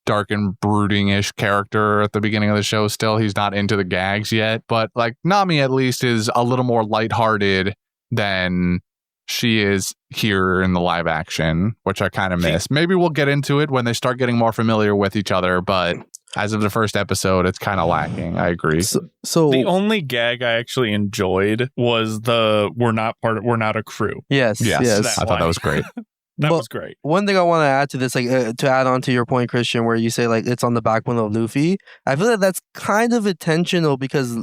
dark and brooding-ish character at the beginning of the show. Still, he's not into the gags yet. But like Nami at least is a little more lighthearted than she is here in the live action, which I kind of miss. Maybe we'll get into it when they start getting more familiar with each other, but as of the first episode, it's kind of lacking. I agree. So the only gag I actually enjoyed was we're not a crew. Yes. I thought that was great. That was great. One thing I want to add to this, like to add on to your point, Christian, where you say like it's on the backbone of Luffy. I feel like that's kind of intentional because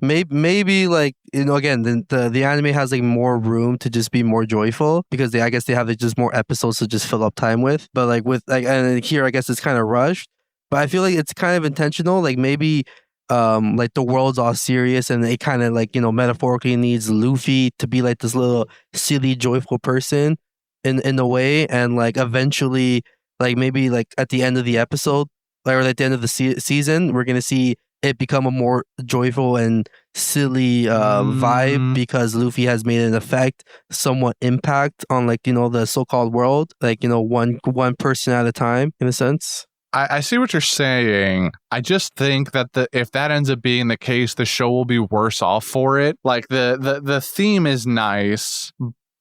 maybe like again the anime has like more room to just be more joyful because I guess they have like, just more episodes to just fill up time with. But like with like and here I guess it's kind of rushed. But I feel like it's kind of intentional. Like maybe like the world's all serious and it kind of like metaphorically needs Luffy to be like this little silly joyful person in a way, and like eventually like maybe like at the end of the episode or at the end of the season we're gonna see it become a more joyful and silly vibe because Luffy has made an effect, somewhat impact on like the so-called world, like one person at a time in a sense. I see what you're saying. I just think that if that ends up being the case, the show will be worse off for it. Like the theme is nice,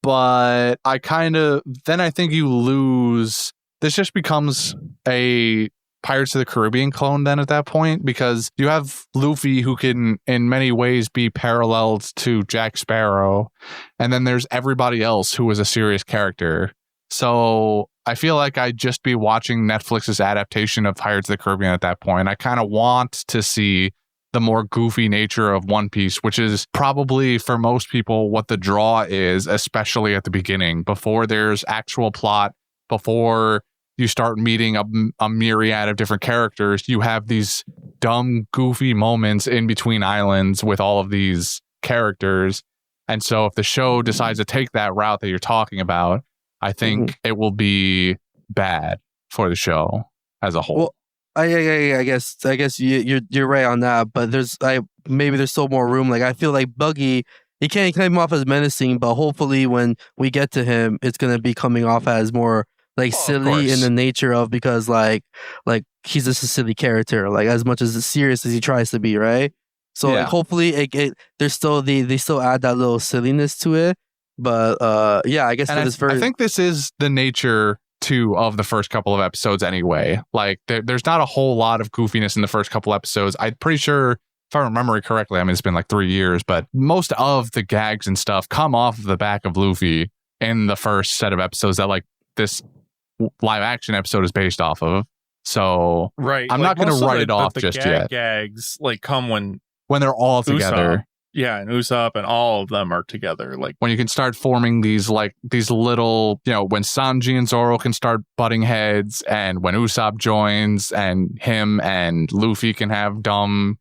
but I think you lose. This just becomes a Pirates of the Caribbean clone then at that point, because you have Luffy who can in many ways be paralleled to Jack Sparrow, and then there's everybody else who is a serious character. So I feel like I'd just be watching Netflix's adaptation of Pirates of the Caribbean at that point. I kind of want to see the more goofy nature of One Piece, which is probably for most people what the draw is, especially at the beginning, before there's actual plot, before you start meeting a myriad of different characters. You have these dumb, goofy moments in between islands with all of these characters. And so if the show decides to take that route that you're talking about, I think it will be bad for the show as a whole. Well, I guess you're right on that, but maybe there's still more room. Like I feel like Buggy, he can't come off as menacing, but hopefully when we get to him, it's gonna be coming off as more like silly in the nature of, because like he's just a silly character, like as much as serious as he tries to be, right? So like hopefully there's still they still add that little silliness to it, but I guess I think this is the nature too of the first couple of episodes anyway. Like there's not a whole lot of goofiness in the first couple episodes. I'm pretty sure, if I remember correctly, I mean it's been like 3 years, but most of the gags and stuff come off of the back of Luffy in the first set of episodes that like this live action episode is based off of. So right, I'm not going to write it off just yet. Gags like come when they're all together. Yeah, and Usopp and all of them are together. Like when you can start forming these little, when Sanji and Zoro can start butting heads, and when Usopp joins, and him and Luffy can have dumb,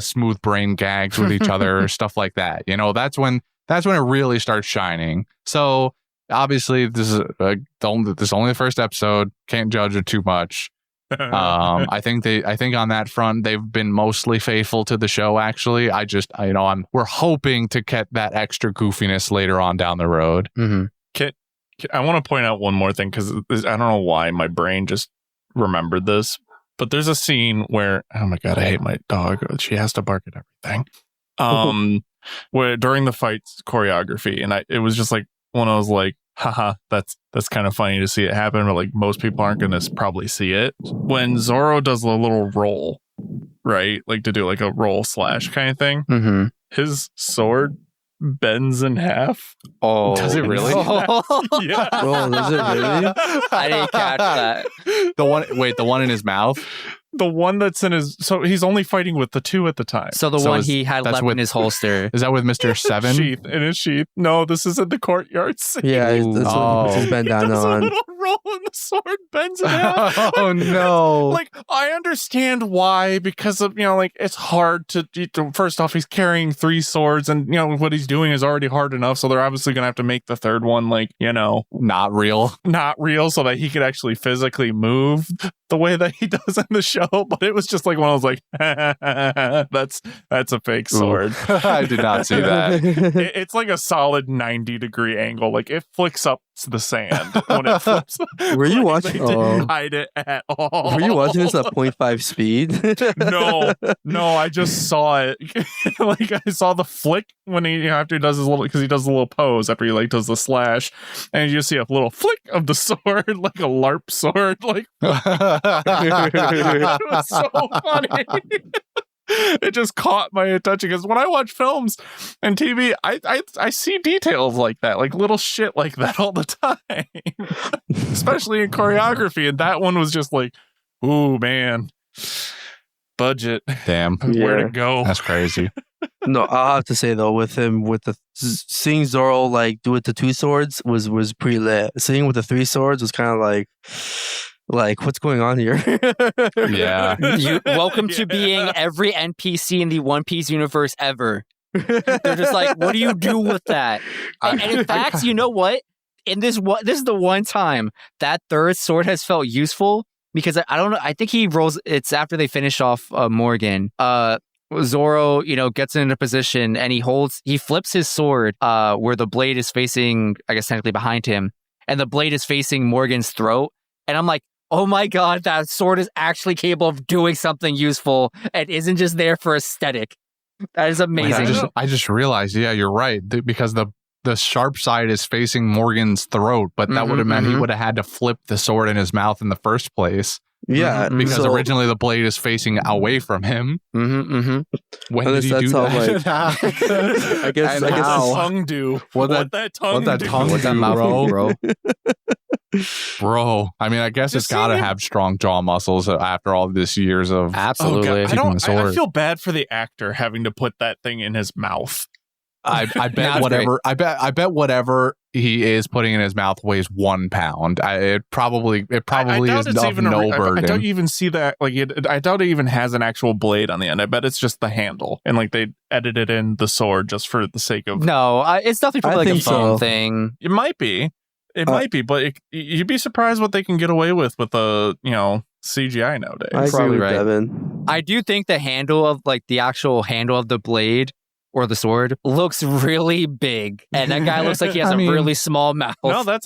smooth brain gags with each other, stuff like that. That's when it really starts shining. So obviously, this is only the first episode. Can't judge it too much. I think on that front they've been mostly faithful to the show. Actually, we're hoping to get that extra goofiness later on down the road. I want to point out one more thing, because I don't know why my brain just remembered this, but there's a scene where, oh my god, I hate my dog. She has to bark at everything. Where during the fight choreography, and it was just like when I was like, haha, that's kind of funny to see it happen, but like most people aren't going to probably see it. When Zoro does a little roll, right? Like to do like a roll slash kind of thing. His sword bends in half. Oh, does it really? Yeah. Oh, does it really? I didn't catch that. The one in his mouth? The one that's in his... So he's only fighting with the two at the time. So one he had left in his holster. Is that with Mr. Seven? In his sheath. No, this is in the courtyard scene. Yeah, that's what his bandana on. He does a little roll and the sword bends in half. Oh, no. Like, I understand why, because of, it's hard to... First off, he's carrying 3 swords, and, what he's doing is already hard enough, so they're obviously going to have to make the third one, not real, so that he could actually physically move the way that he does in the show. But it was just like when I was like, that's a fake sword. I did not see that. It's like a solid 90-degree angle. Like it flicks up to the sand when it flips. Were you watching? They didn't hide it at all. Were you watching this at 0.5 speed? No, I just saw it. Like I saw the flick when he after he does his little, because he does a little pose after he does the slash, and you just see a little flick of the sword, like a LARP sword, like. It was so funny. It just caught my attention, because when I watch films and TV, I see details like that, like little shit like that all the time, especially in choreography. And that one was just like, ooh, man, budget. Damn, where'd it go? That's crazy. No, I'll have to say though, with seeing Zoro like do it to 2 swords was pretty lit. Seeing with the 3 swords was kind of like what's going on here? Yeah. Welcome to being every NPC in the One Piece universe ever. They're just like, what do you do with that? And in fact, you know what? This is the one time that 3rd sword has felt useful, because I don't know. I think he rolls. It's after they finish off Morgan. Zoro, gets into position and he flips his sword where the blade is facing, I guess technically behind him, and the blade is facing Morgan's throat. And I'm like, oh my god, that sword is actually capable of doing something useful and isn't just there for aesthetic. That is amazing. I just realized, yeah, you're right, because the sharp side is facing Morgan's throat, but that would have meant he would have had to flip the sword in his mouth in the first place. Yeah, because originally the blade is facing away from him. When did he do that? I guess how tongue do? What that tongue do, bro? Bro, I mean, I guess it's got to have strong jaw muscles after all this years of Absolutely. keeping the sword. I feel bad for the actor having to put that thing in his mouth. I bet whatever I bet whatever he is putting in his mouth weighs 1 pound. It probably is of no burden. I don't even see that. Like, I doubt it even has an actual blade on the end. I bet it's just the handle, and like they edited in the sword just for the sake of. No, it's definitely probably like a foam thing. It might be. It might be, but you'd be surprised what they can get away with a CGI nowadays. I agree Probably with right. Devin. I do think the handle of the actual handle of the blade or the sword looks really big, and that guy looks like he has a really small mouth. No, that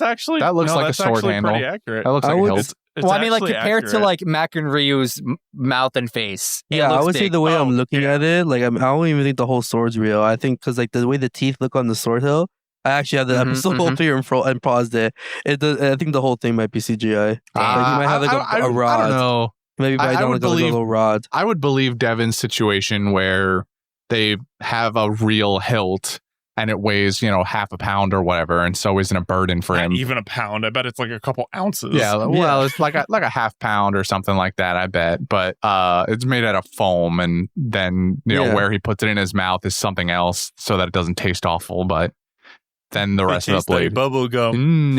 looks like a sword handle. Pretty accurate. That looks like a hilt. Well, I mean, compared accurate. to Mac and Ryu's mouth and face. Yeah, I would say the way I'm looking at it, I don't even think the whole sword's real. I think because the way the teeth look on the sword hilt, I actually have the episode up here and paused it. I think the whole thing might be CGI. He might have a rod. I don't know. Maybe I don't a little rod. I would believe Devin's situation where they have a real hilt and it weighs, half a pound or whatever, and so isn't a burden for him. Not even a pound. I bet it's like a couple ounces. Yeah, well, it's like a half pound or something like that, I bet. But it's made out of foam, and then where he puts it in his mouth is something else so that it doesn't taste awful. But then the rest of the blade, bubble gum.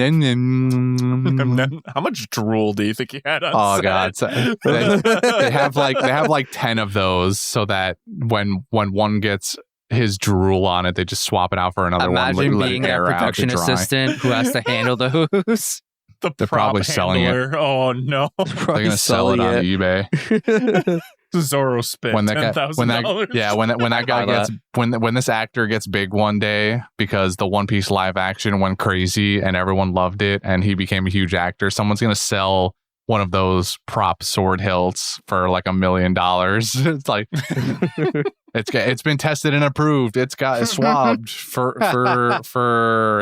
How much drool do you think he had on set? God, so they have like 10 of those, so that when one gets his drool on it, they just swap it out for another one. Imagine being a production assistant who has to handle those. They're probably selling it. Oh no, they're gonna sell it on eBay. Zoro spent $10,000. When this actor gets big one day because the One Piece live action went crazy and everyone loved it and he became a huge actor, someone's gonna sell one of those prop sword hilts for like $1 million. It's like it's been tested and approved. It's got swabbed for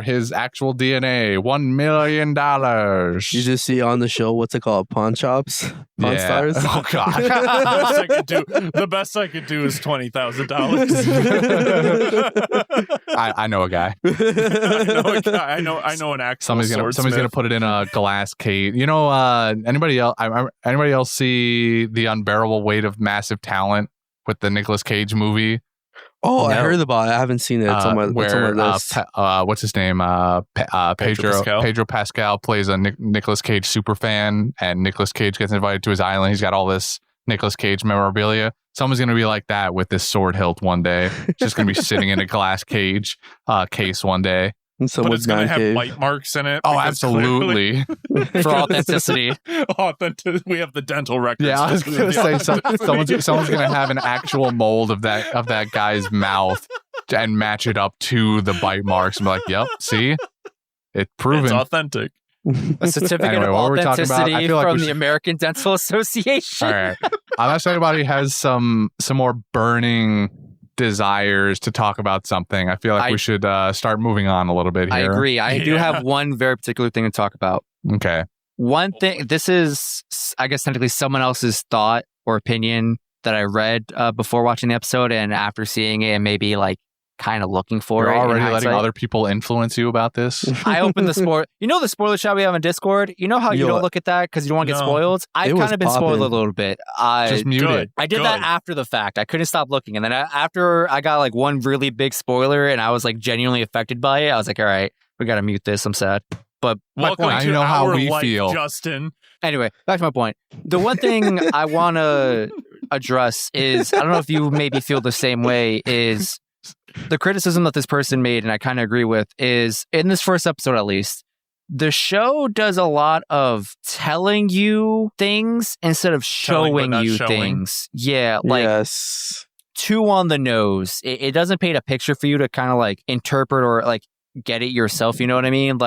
his actual DNA. $1 million. You just see on the show, what's it called? Pawn shops? Pawn stars? Oh god. The best I could do is $20,000. I know a guy. I know an actor. Somebody's gonna put it in a glass cage. Anybody else see The Unbearable Weight of Massive Talent with the Nicolas Cage movie? Oh, I heard about it. I haven't seen it. It's on my list. What's his name? Pedro Pascal plays a Nicolas Cage super fan, and Nicolas Cage gets invited to his island. He's got all this Nicolas Cage memorabilia. Someone's going to be like that with this sword hilt one day. It's just going to be sitting in a glass case one day. But it's going to have bite marks in it. Oh, absolutely. For authenticity. We have the dental records. Yeah, I was going to say someone's going to have an actual mold of that guy's mouth and match it up to the bite marks and be like, yep, see? It's proven. It's authentic. A certificate of authenticity from the American Dental Association. All right. Unless anybody has some more burning desires to talk about something, I feel like we should start moving on a little bit here. I agree. I do have one very particular thing to talk about. Okay. One thing, this is, I guess, technically someone else's thought or opinion that I read before watching the episode and after seeing it and maybe kind of looking for You're it. already letting other people influence you about this? I opened the spoiler. The spoiler chat we have on Discord? You know how you don't look at that because you don't want to get spoiled? I've kind of been spoiled a little bit. Just mute it. I did that after the fact. I couldn't stop looking. And then after I got one really big spoiler and I was genuinely affected by it, I was like, all right, we got to mute this. I'm sad. But welcome I know how we feel, Justin. Anyway, back to my point. The one thing I want to address is, I don't know if you maybe feel the same way, is the criticism that this person made, and I kind of agree with, is in this first episode at least, the show does a lot of telling you things instead of showing you things. Yeah, yes. Too on the nose. It doesn't paint a picture for you to kind of interpret or get it yourself, you know what I mean?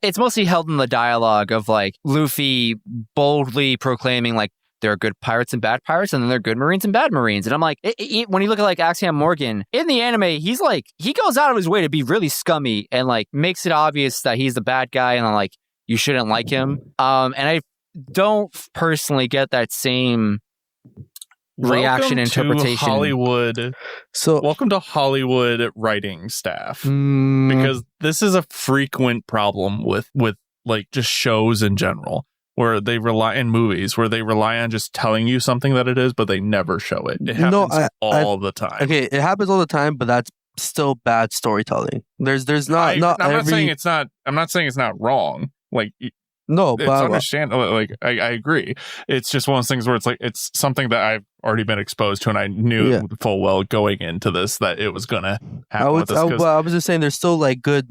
It's mostly held in the dialogue of Luffy boldly proclaiming there are good pirates and bad pirates, and then there are good Marines and bad Marines. And I'm when you look at Axiom Morgan in the anime, he's he goes out of his way to be really scummy and makes it obvious that he's the bad guy and you shouldn't like him. And I don't personally get that same reaction interpretation. Hollywood. So welcome to Hollywood writing staff, because this is a frequent problem with like just shows in general where they rely in movies where they rely on just telling you something that it is, but they never show it. It happens all the time. Okay, it happens all the time, but that's still bad storytelling. There's not I'm not saying it's not. I'm not saying it's not wrong. Like no, it's but understandable. Like I agree. It's just one of those things where it's like it's something that I've already been exposed to, and I knew full well going into this that it was gonna happen. I was just saying there's still like good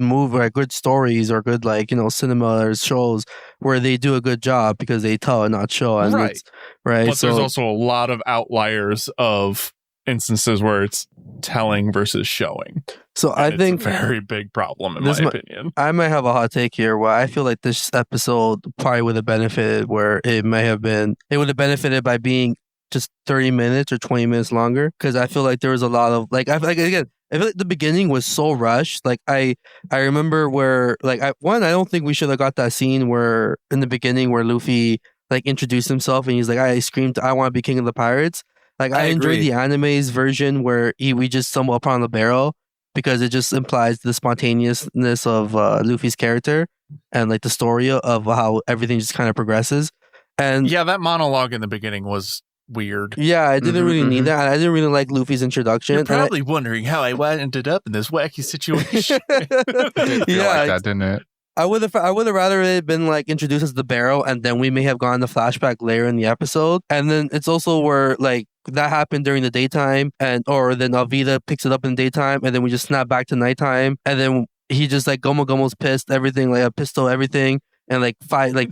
good stories or good cinema or shows where they do a good job because they tell and not show, and right. But so, there's also a lot of outliers of instances where it's telling versus showing. So I think it's a very big problem in my opinion. I might have a hot take here where I feel like this episode probably would have benefited where it would have benefited by being just 30 minutes or 20 minutes longer, because I feel like there was a lot of I feel like the beginning was so rushed. Like I remember where I don't think we should have got that scene where in the beginning where Luffy introduced himself and he's like, I screamed, I want to be king of the pirates. I enjoyed the anime's version where we just stumble upon the barrel, because it just implies the spontaneousness of Luffy's character and the story of how everything just kind of progresses. And yeah, that monologue in the beginning was weird. Yeah, I didn't really need that. I didn't really like Luffy's introduction. You're probably wondering how I ended up in this wacky situation. It did feel like that, didn't it? I would have rather it been introduced as the barrel, and then we may have gone to flashback later in the episode. And then it's also where that happened during the daytime, or then Alvida picks it up in the daytime, and then we just snap back to nighttime, and then he just Gomo Gomo's pissed, everything, a pistol, everything, and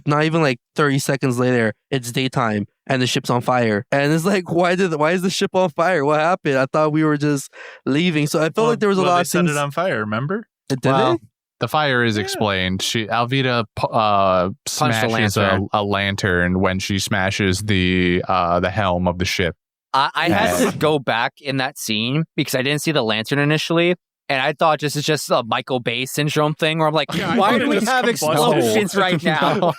not even 30 seconds later, it's daytime and the ship's on fire, and it's why is the ship on fire? What happened? I thought we were just leaving. So I felt like there was a lot of things. They set it on fire. Remember? Did they? The fire is explained. Alvida smashes a lantern when she smashes the helm of the ship. I had to go back in that scene because I didn't see the lantern initially. And I thought it's just a Michael Bay syndrome thing where I'm like, why do we have explosions right now?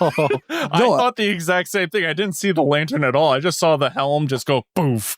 I thought the exact same thing. I didn't see the lantern at all. I just saw the helm just go poof.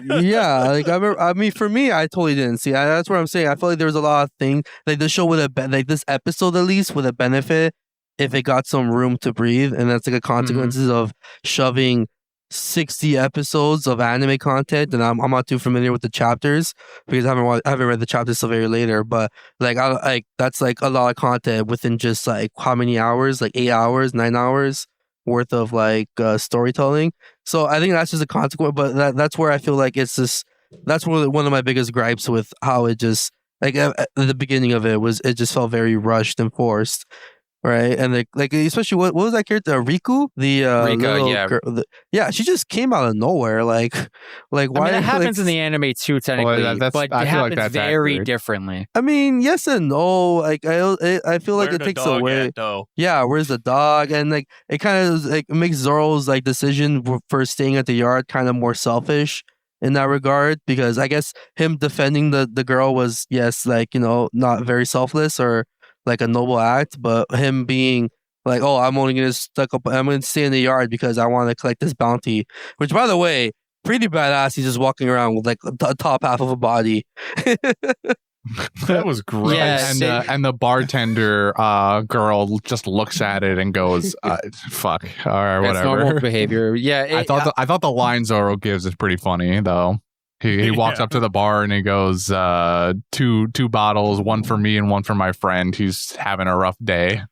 Yeah, I mean, for me, I totally didn't see. That's what I'm saying. I feel like there was a lot of things. The show would have been this episode at least would have benefited if it got some room to breathe, and that's a consequences of shoving 60 episodes of anime content, and I'm not too familiar with the chapters because I haven't read the chapters till very later, but that's a lot of content within just how many hours, 8 hours, 9 hours worth of storytelling. So I think that's just a consequence, but that's where I feel like it's just that's one of my biggest gripes with how it just at the beginning of it just felt very rushed and forced. Right, and especially what was that character? Riku, the Rika, girl, she just came out of nowhere. Why? I mean, it happens in the anime too, technically, but it happens very differently. I mean, yes and no. I feel like it takes away. Yeah, where's the dog? And it kind of makes Zoro's decision for staying at the yard kind of more selfish in that regard, because I guess him defending the girl was not very selfless or a noble act, but him being I'm only gonna I'm gonna stay in the yard because I want to collect this bounty, which by the way, pretty badass. He's just walking around with the top half of a body. That was great. Yeah, and the bartender girl just looks at it and goes, "Fuck, all right, whatever." That's normal behavior. Yeah, I thought the line Zoro gives is pretty funny though. He walks up to the bar and he goes, two bottles, one for me and one for my friend who's having a rough day.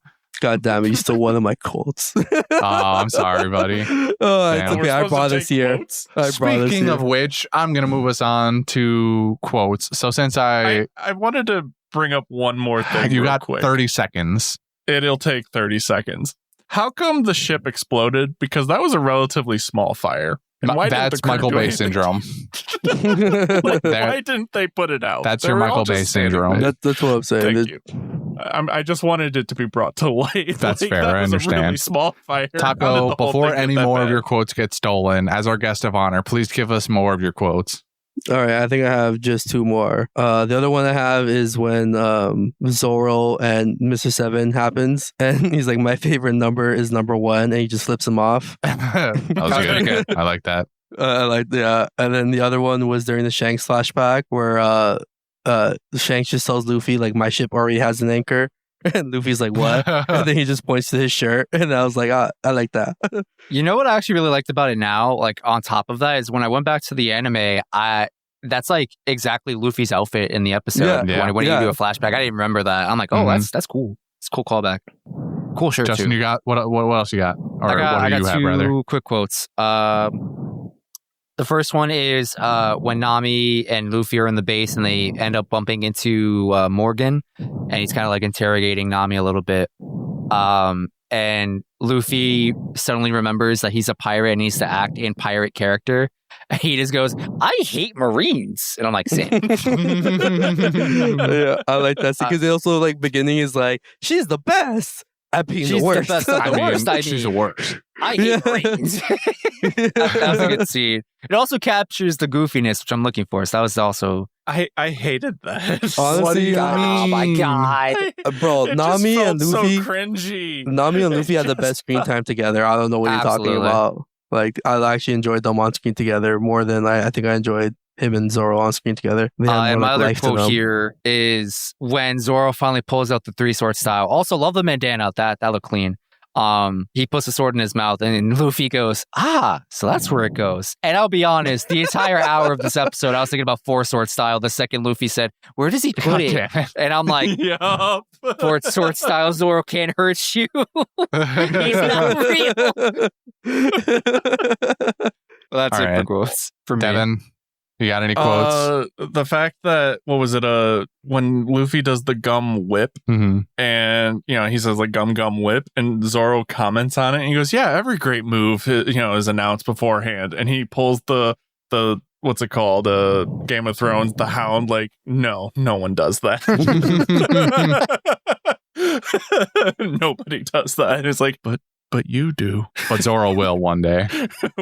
God damn it, you stole one of my quotes. I'm sorry, buddy. It's okay. I brought this here. Speaking of which, I'm going to move us on to quotes. So since I wanted to bring up one more thing. You got quick. 30 seconds. It'll take 30 secones. How come the ship exploded? Because that was a relatively small fire. And why that's Michael Bay syndrome. Why didn't they put it out? That's your Michael Bay syndrome. That's what I'm saying. Thank you. I just wanted it to be brought to light. That's fair. I understand. A really small fire. Taco, before any more of your quotes get stolen, as our guest of honor, please give us more of your quotes. All right, I think I have just two more. The other one I have is when Zoro and Mr. Seven happens, and he's like, my favorite number is number 1, and he just flips him off. That was good. I like that. And then the other one was during the Shanks flashback where Shanks just tells Luffy, my ship already has an anchor, And Luffy's like, what? And then he just points to his shirt. And I was like, I like that. You know what I actually really liked about it now, like on top of that, is when I went back to the anime, that's like exactly Luffy's outfit in the episode. When you do a flashback. I didn't remember that. I'm like, oh, that's cool. It's a cool callback. Cool shirt Justin, too. you got what else you got? Or I got you have, two rather? quick quotes. The first one is when Nami and Luffy are in the base and they end up bumping into Morgan, and he's kind of like interrogating Nami a little bit. And Luffy suddenly remembers that he's a pirate and needs to act in pirate character. And he just goes, I hate Marines. And I'm like, same. Yeah, I like that because it also like beginning is like, she's the best at being the worst. She's the worst. I hate Marines. That's a good scene. It also captures the goofiness, which I'm looking for. So that was also... I hated that. Honestly, oh my god, bro! Nami and Luffy, so cringy. Nami and Luffy had the best screen time together. I don't know what you're talking about. Like, I actually enjoyed them on screen together more than I think I enjoyed him and Zoro on screen together. And my other quote here is when Zoro finally pulls out the 3-sword style. Also, love the bandana. That looked clean. He puts the sword in his mouth and Luffy goes, so that's where it goes. And I'll be honest, the entire hour of this episode, I was thinking about 4-sword style. The second Luffy said, where does he put it? And I'm like, 4-sword style, Zoro can't hurt you. He's not real. Well, that's it for quotes for me. Devin, you got any quotes? The fact that, what was it, when Luffy does the gum whip, and, he says, like, gum whip, and Zoro comments on it, and he goes, yeah, every great move, is announced beforehand, and he pulls the what's it called, Game of Thrones, the Hound, like, no one does that. Nobody does that. And it's like, but you do. But Zoro will one day.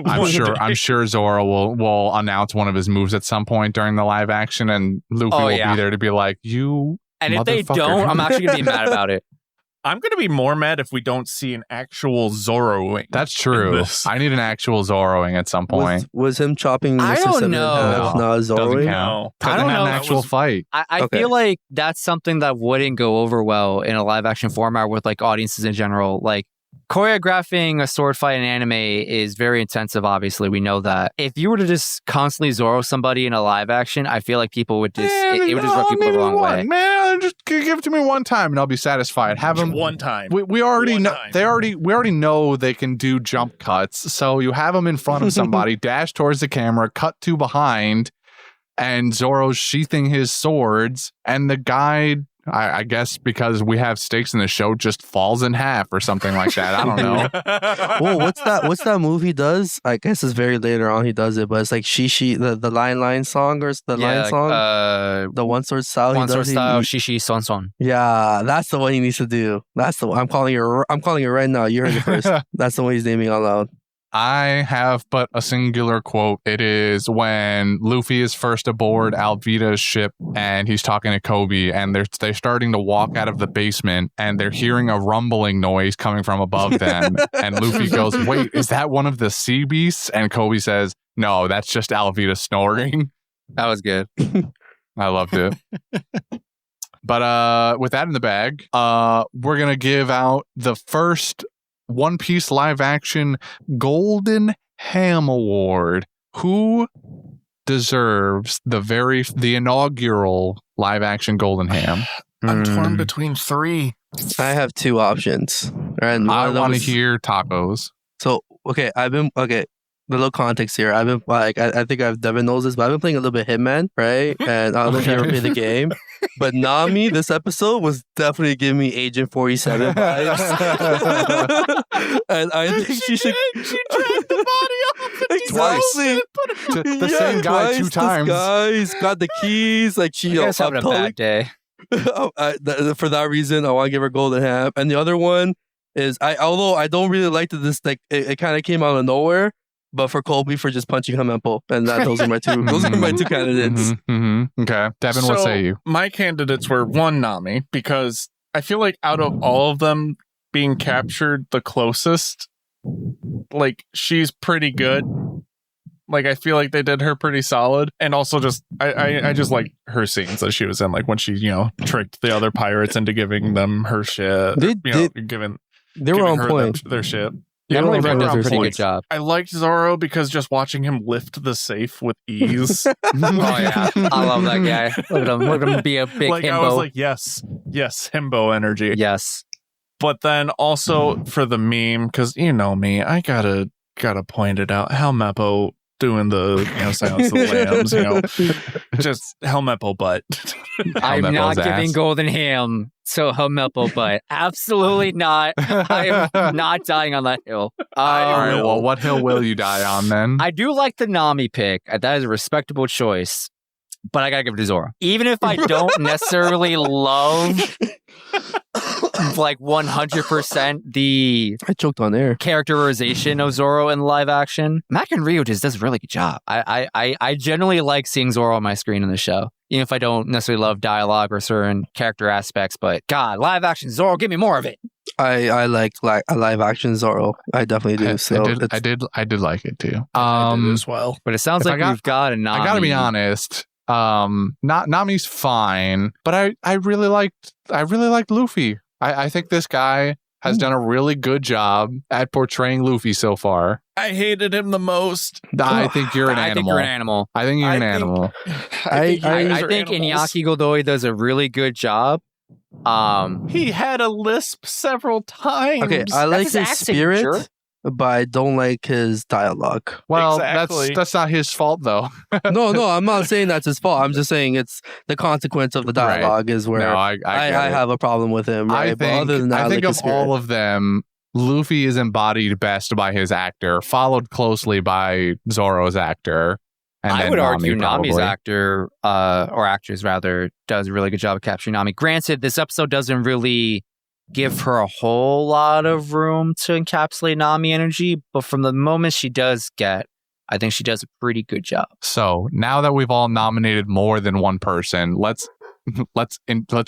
I'm sure Zoro will announce one of his moves at some point during the live action, and Luffy will be there to be like, you. And if they don't, I'm actually gonna be mad about it. I'm gonna be more mad if we don't see an actual Zoroing. That's true. I need an actual Zoroing at some point. Was him chopping? I don't know. Not Zoroing. I don't know. An actual fight. I feel like that's something that wouldn't go over well in a live action format with like audiences in general. Like, choreographing a sword fight in anime is very intensive, obviously. We know that. If you were to just constantly Zoro somebody in a live action, I feel like people would just... it would just rub people the wrong way. Man, just give it to me one time and I'll be satisfied. Have them... One time. We already know... We already know they can do jump cuts, so you have them in front of somebody, dash towards the camera, cut to behind, and Zoro's sheathing his swords, and the guy... I guess because we have stakes in the show, just falls in half or something like that. I don't know. Whoa, what's that move he does? I guess it's very later on he does it, but it's like the line song or the line song? The 1-sword style. 1-sword style, Shishi Son Son. Yeah, that's the one he needs to do. That's the one. I'm calling it right now. You heard it first. That's the one he's naming out loud. I have but a singular quote. It is when Luffy is first aboard Alvida's ship and he's talking to Koby, and they're starting to walk out of the basement and they're hearing a rumbling noise coming from above them. And Luffy goes, wait, is that one of the sea beasts? And Koby says, no, that's just Alvida snoring. That was good. I loved it. But with that in the bag, we're going to give out the first One Piece live action Golden Ham Award. Who deserves the inaugural live action Golden Ham? I'm torn between 3. I have 2 options. And I want to hear tacos. So, the little context here. I've been like, I think Devin knows this, but I've been playing a little bit Hitman, right? And I don't know if you ever played the game, but Nami this episode was definitely giving me Agent 47 vibes. And I think she should. She dragged the body off exactly. The same guy 2 times. This guy's got the keys. Like she, you guys having a bad day. For that reason, I want to give her Golden Ham. And the other one is although I don't really like this, like it kind of came out of nowhere. But for Koby for just punching her mempo, and those are my 2. Those are my 2 candidates. Okay, Devin, what say you? My candidates were 1, Nami, because I feel like out of all of them being captured the closest, like she's pretty good. Like, I feel like they did her pretty solid. And also just, I just like her scenes that she was in, like when she, tricked the other pirates into giving them her shit. They were on her point. their shit. Emily Red does a pretty point. good job. I liked Zoro because just watching him lift the safe with ease. Oh yeah, I love that guy. Look at him be a big like himbo. I was like, yes, himbo energy. Yes. But then also for the meme, because you know me, I gotta point it out. Helmeppo doing the Silence of the Lambs, just Helmeppo butt. I'm not Helmeppo's giving ass. golden ham to Helmeppo, but absolutely not. I am not dying on that hill. All right, well, what hill will you die on then? I do like the Nami pick. That is a respectable choice, but I gotta give it to Zoro. Even if I don't necessarily love like 100% the I choked on air. characterization of Zoro in live action, Mac and Ryo just does a really good job. I generally like seeing Zoro on my screen in the show, even if I don't necessarily love dialogue or certain character aspects. But God, live action Zoro, give me more of it. I like a live action Zoro. I definitely do. I did like it too. I did as well. But it sounds like we've got a Nami. I gotta be honest. Nami's fine, but I really liked Luffy. I think this guy has done a really good job at portraying Luffy so far. I hated him the most. I think you're an I animal. think you're an animal. I think you're an animal. I think Iñaki Godoy does a really good job. He had a lisp several times. Okay, I like his his accent, spirit, sure. but I don't like his dialogue. Well, Exactly. that's not his fault though. No, I'm not saying that's his fault. I'm just saying it's the consequence of the dialogue is where No, I have a problem with him. Right? But other than that, I think like of all of them, Luffy is embodied best by his actor, followed closely by Zoro's actor. And I then would argue Nami, Nami's probably. actor, or actress rather, does a really good job of capturing Nami. Granted, this episode doesn't really give her a whole lot of room to encapsulate Nami energy, but from the moment she does get, I think she does a pretty good job. So now that we've all nominated more than one person, let's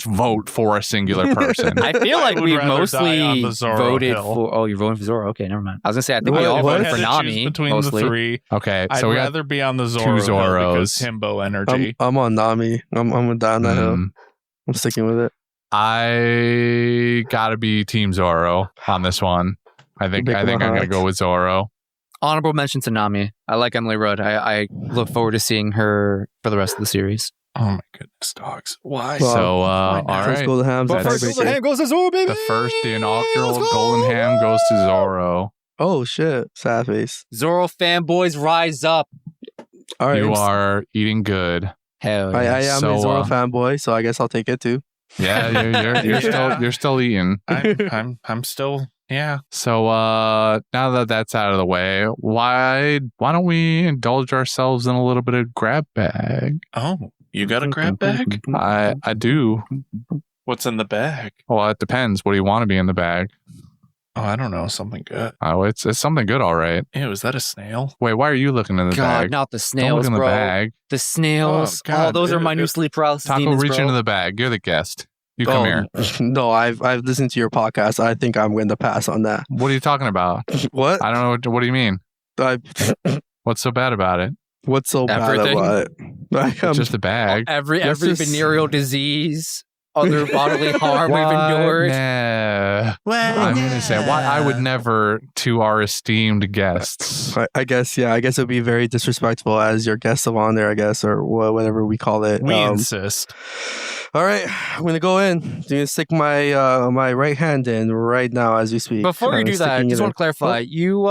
vote for a singular person. I feel like would we've rather die mostly on the Zoro voted hill. for. Oh, you're voting for Zoro? Okay, never mind. I was gonna say I think we Wait, all what? voted If for I had to choose Nami between mostly. the three. Okay, I'd so we got rather be on the Zoro hill Zoros. because himbo energy. I'm on Nami. I'm gonna die on that hill. I'm sticking with it. I gotta be Team Zoro on this one. I think I'm gonna go with Zoro. Honorable mention to Nami. I like Emily Rudd. I look forward to seeing her for the rest of the series. Oh my goodness, dogs! Why? Well, So all First right, golden ham's But the first tiebreaker. Golden Ham goes to Zoro, baby. the inaugural golden ham goes to Zoro. Oh shit, sad face. Zoro fanboys rise up. All right, You are eating good. Hell yeah. I am So, a Zoro fanboy, so I guess I'll take it too. Yeah, you're still eating. I'm still. Yeah. So now that that's out of the way, why don't we indulge ourselves in a little bit of grab bag? Oh, you got a grab bag? I do. What's in the bag? Well, it depends. What do you want to be in the bag? Oh, I don't know. Something good. Oh, it's something good, all right. Ew, is that a snail? Wait, why are you looking in the God, bag? not the Don't snails, look in the bro. bag. The snails. Oh, God. Those are my new sleep paralysis Taco, demons, reach bro. into the bag. You're the guest. You come here. No, I've listened to your podcast. I think I'm going to pass on that. What are you talking about? What? I don't know. What do you mean? I, What's so bad about it? what's so Everything. bad about it? It's just a bag. Every That's just- venereal disease, other bodily harm we've endured. Nah. I'm gonna say why I would never to our esteemed guests. I guess, yeah. I guess it would be very disrespectful as your guest of honor, I guess, or whatever we call it. We insist. All right, I'm gonna go in. I'm gonna stick my my right hand in right now as we speak. Before you I'm do that, sticking just it want to clarify. You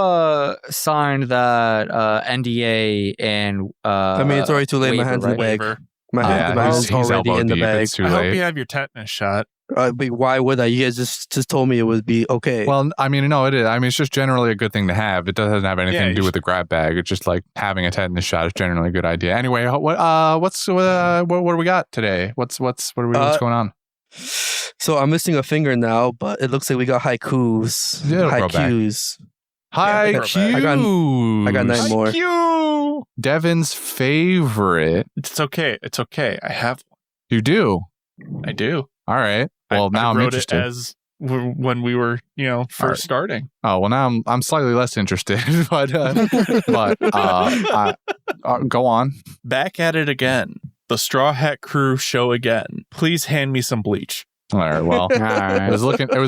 signed that NDA and I mean, it's already too late. My waiver, hand's in the right? bag. My hand's he's already elbow in the deep. bag. It's too I hope late. you have your tetanus shot. But why would I? You guys just told me it would be okay. Well, I mean, no, it is. I mean, it's just generally a good thing to have. It doesn't have anything Yeah, to do you with the grab bag. It's just like having a tetanus shot is generally a good idea. Anyway, what do we got today? What's going on? So I'm missing a finger now, but it looks like we got haikus. Yeah, it'll grow back. Haikus. Hi, Yeah, Q. I got 9 more. You. Devin's favorite. It's okay. It's okay. I have You do. one. I do. All right. Well, now I I'm wrote interested. it as when we were, first starting. Oh well, now I'm slightly less interested, but go on. Back at it again. The Straw Hat Crew show again. Please hand me some bleach. All right. Well, All right. it was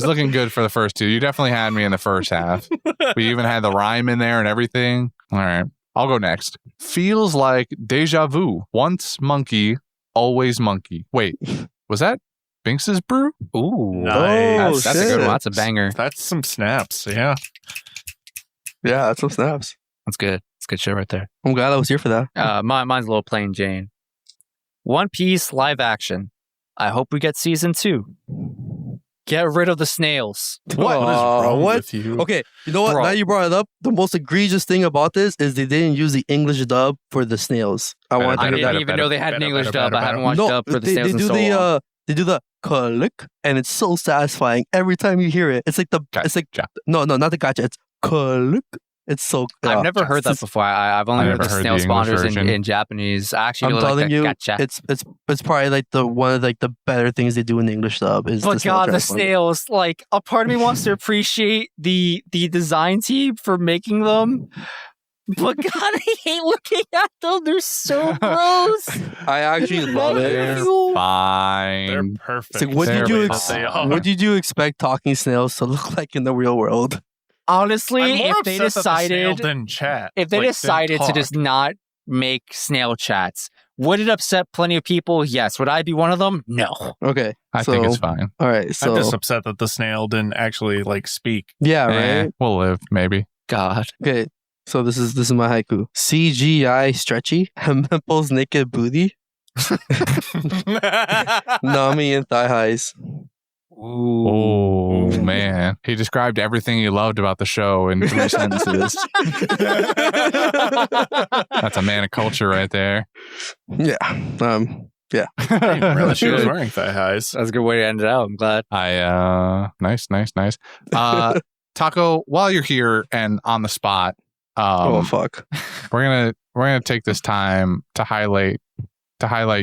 looking good for the first two. You definitely had me in the first half. We even had the rhyme in there and everything. All right. I'll go next. Feels like deja vu. Once monkey, always monkey. Wait, was that Binks's brew? Ooh, Nice. that's a good one. That's a banger. That's some snaps. Yeah. Yeah, that's some snaps. That's good. That's good shit right there. I'm glad I was here for that. Mine's a little plain Jane. One Piece live action. I hope we get season 2. Get rid of the snails. What is wrong with you? Okay, you know what? Bro. Now you brought it up. The most egregious thing about this is they didn't use the English dub for the snails. I wanted to I hear didn't that. even know they had an English better, dub. I haven't watched dub for the snails in so long. They do the click, and it's so satisfying every time you hear it. It's like Gotcha. no, not the gotcha. It's click. It's so. I've never heard that before. I've only I heard the never heard snail the English spawners version. in Japanese. I actually I'm really telling like you, that. Gotcha. it's probably like one of like the better things they do in the English dub. Is But God, the snail trap. snails! Like a part of me wants to appreciate the design team for making them. But God, I hate looking at them. They're so gross. I actually love it. They're Fine. perfect. It's like, what They're did you fine. what did you expect talking snails to look like in the real world? Honestly, I'm more if they upset that the snail decided didn't chat. if they like, decided didn't to just talk. not make snail chats, would it upset plenty of people? Yes. Would I be one of them? No. Okay, I think it's fine. all right. So I'm just upset that the snail didn't actually speak. yeah, right. We'll live, maybe. God. Okay, so this is my haiku. CGI stretchy, Hemple's naked booty, Nami and thigh highs. Oh, man. He described everything he loved about the show in 3 sentences. That's a man of culture right there. Yeah. Yeah. I didn't realize she was Good. wearing thigh highs. That's a good way to end it out. I'm glad. Nice. Taco, while you're here and on the spot, Oh fuck. we're gonna take this time to highlight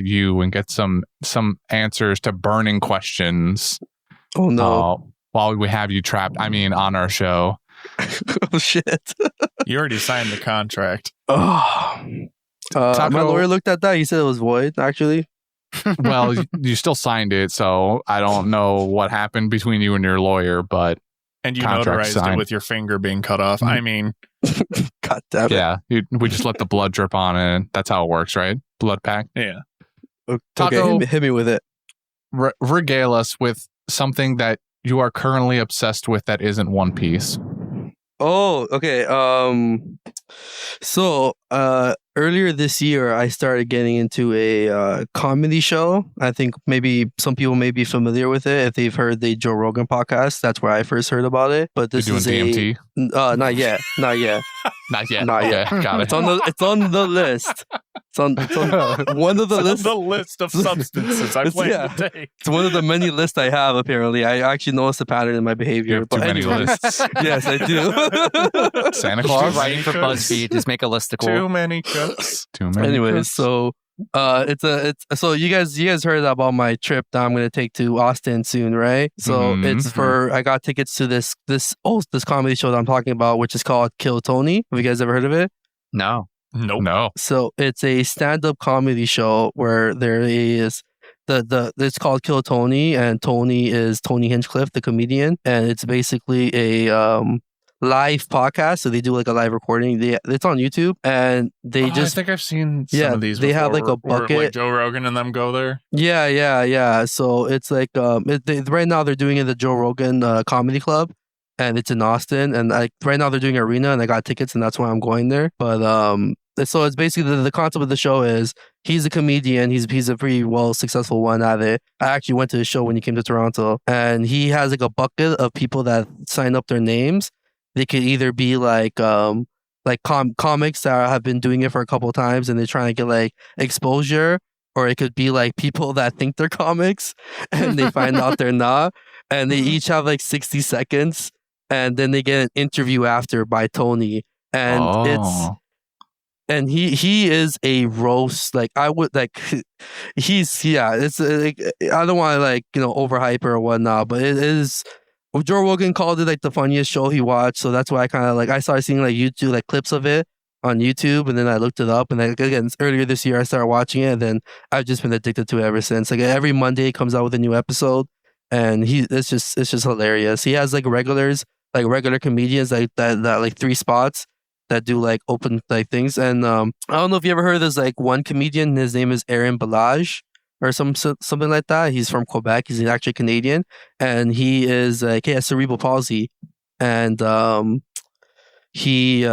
you and get some answers to burning questions. Oh no. While we have you trapped, on our show. Oh shit. You already signed the contract. Oh. My Taco- lawyer looked at that. He said it was void. Actually. Well, you still signed it, so I don't know what happened between you and your lawyer, but And you Contract notarized signed. it with your finger being cut off. I mean, God damn it. yeah, we just let the blood drip on it. That's how it works, right? Blood pack. yeah. Okay, Taco- hit me with it. Regale us with something that you are currently obsessed with that isn't One Piece. Oh, okay. So earlier this year, I started getting into a comedy show. I think maybe some people may be familiar with it if they've heard the Joe Rogan podcast. That's where I first heard about it. But this You're is doing DMT? not yet. Not yet. Not Okay, yet. got it. It's on the list. It's on one of the It's lists. on the list of substances I plan Yeah. to take. It's one of the many lists I have. Apparently, I actually noticed a pattern in my You behavior. have too many anyways. lists. Yes, I do. Santa Just Claus? writing for BuzzFeed. Just make a listicle. Too many cooks. Too many. Anyways, cooks. so it's so you guys heard about my trip that I'm gonna take to Austin soon, right? So Mhm. it's for I got tickets to this comedy show that I'm talking about, which is called Kill Tony. Have you guys ever heard of it? No. Nope. No. So it's a stand-up comedy show where there is it's called Kill Tony, and Tony is Tony Hinchcliffe, the comedian, and it's basically a live podcast. So they do like a live recording. It's on YouTube, and they I just think I've seen some Yeah, of these. they have, like, a before, where, bucket. like Joe Rogan and them go there. yeah. So it's like right now they're doing it at the Joe Rogan Comedy Club, and it's in Austin. And right now they're doing arena, and I got tickets, and that's why I'm going there. But so it's basically the concept of the show is he's a comedian. He's a pretty successful one at it. I actually went to his show when he came to Toronto, and he has like a bucket of people that sign up their names. They could either be like comics that have been doing it for a couple of times and they're trying to get like exposure, or it could be like people that think they're comics and they find out they're not, and they each have like 60 seconds, and then they get an interview after by Tony, and he is a roast. Like I would like it's like I don't want to overhype or whatnot, but it is Joe Rogan called it like the funniest show he watched, so that's why I kind of like I started seeing like YouTube like clips of it on YouTube, and then I looked it up, and like again earlier this year I started watching it, and then I've just been addicted to it ever since. Like every Monday he comes out with a new episode, and it's just hilarious. He has like regular comedians like that like 3 spots that do like open like things, and I don't know if you ever heard of this like one comedian. His name is Aaron Balaj or something like that. He's from Quebec. He's actually Canadian, and he is he has cerebral palsy, and he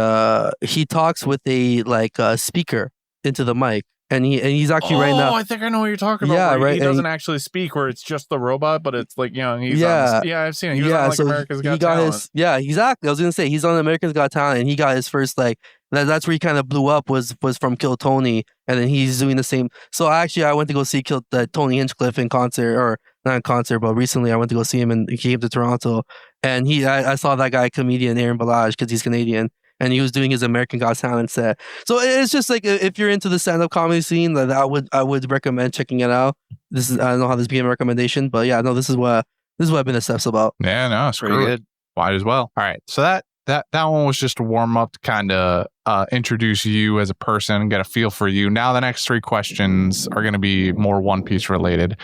talks with a like speaker into the mic, and he's actually right now. Oh, I think I know what you're talking about. Yeah, right. He doesn't actually speak, where it's just the robot, but it's like he's I've seen it. He was on like so America's Got he got Talent. exactly. I was gonna say he's on America's Got Talent, and he got his first like that's where he kind of blew up was from Kill Tony, and then he's doing the same. So actually, I went to go see Tony Hinchcliffe in concert, or not in concert, but recently I went to go see him, and he came to Toronto, and I saw that guy comedian Aaron Balaj because he's Canadian. And he was doing his American Got Talent set. So it's just like if you're into the stand-up comedy scene, that I would recommend checking it out. I don't know how this became a recommendation, but yeah, no, this is what I've been obsessed about. Yeah, no, screw it. Might as well. All right, so that one was just a warm up to kind of introduce you as a person, get a feel for you. Now the next 3 questions are going to be more One Piece related.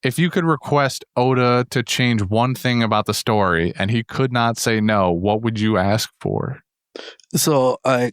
If you could request Oda to change one thing about the story and he could not say no, what would you ask for? So I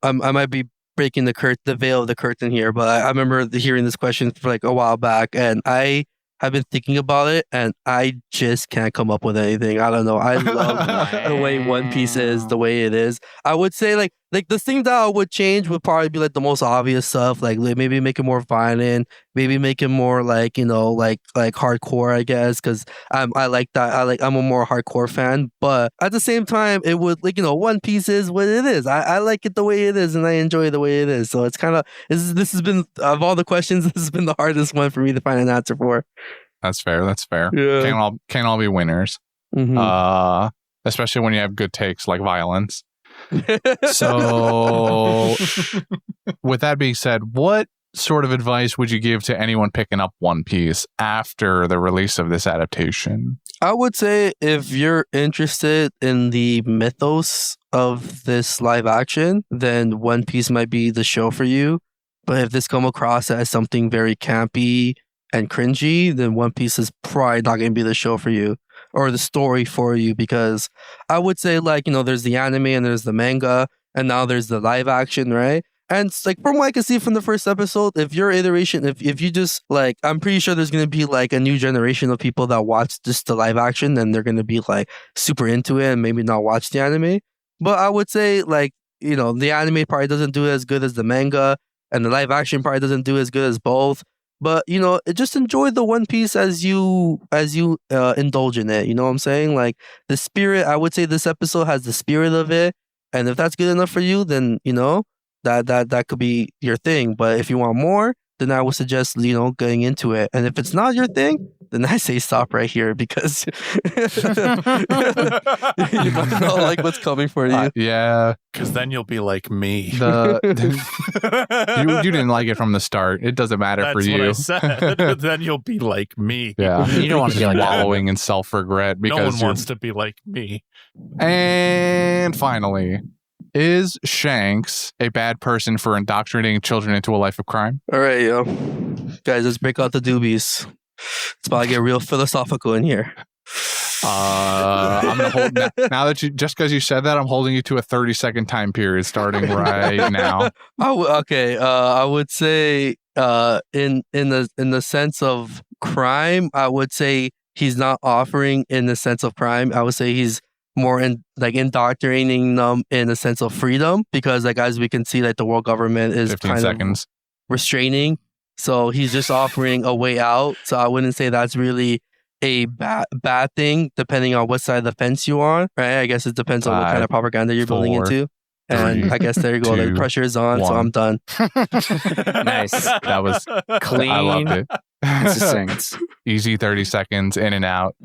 might be breaking the veil of the curtain here, but I remember hearing this question for like a while back, and I have been thinking about it, and I just can't come up with anything. I don't know. I love the way One Piece is, the way it is. I would say like the thing that I would change would probably be like the most obvious stuff, like maybe make it more violent, maybe make it more like like hardcore, I guess, because I like that. I'm a more hardcore fan, but at the same time, it would like One Piece is what it is. I like it the way it is, and I enjoy it the way it is. So it's kind of this has been of all the questions, this has been the hardest one for me to find an answer for. That's fair. Yeah. Can't all be winners. Mm-hmm. Especially when you have good takes like violence. So with that being said, what sort of advice would you give to anyone picking up One Piece after the release of this adaptation? I would say if you're interested in the mythos of this live action, then One Piece might be the show for you. But if this come across as something very campy and cringy, then One Piece is probably not going to be the show for you or the story for you, because I would say like, there's the anime and there's the manga and now there's the live action, right? And it's like from what I can see from the first episode, if your iteration, if you just like, I'm pretty sure there's going to be like a new generation of people that watch just the live action, and they're going to be like super into it and maybe not watch the anime. But I would say like, the anime probably doesn't do as good as the manga, and the live action probably doesn't do as good as both. But just enjoy the One Piece as you indulge in it. You know what I'm saying? Like the spirit. I would say this episode has the spirit of it, and if that's good enough for you, then that could be your thing. But if you want more, then I would suggest getting into it. And if it's not your thing, then I say stop right here, because you might not like what's coming for you. Yeah, because then you'll be like me. You didn't like it from the start. It doesn't matter for you. That's what I said. Then you'll be like me. Yeah, you don't want to be like wallowing in self-regret because no one wants to be like me. And finally, is Shanks a bad person for indoctrinating children into a life of crime? All right, yo, guys, let's break out the doobies. It's about to get real philosophical in here. I'm gonna hold now that just because you said that, I'm holding you to a 30-second time period starting right now. Okay. I would say, in the sense of crime, I would say he's not offering in the sense of crime. I would say he's more indoctrinating them in the sense of freedom, because like as we can see, like the world government is 15 kind seconds. of restraining. So he's just offering a way out. So I wouldn't say that's really a bad thing, depending on what side of the fence you are, right? I guess it depends on what kind of propaganda you're building into. And I guess there you go. The pressure is on, so I'm done. Nice. That was clean. I loved it. Succinct. Easy 30 seconds in and out.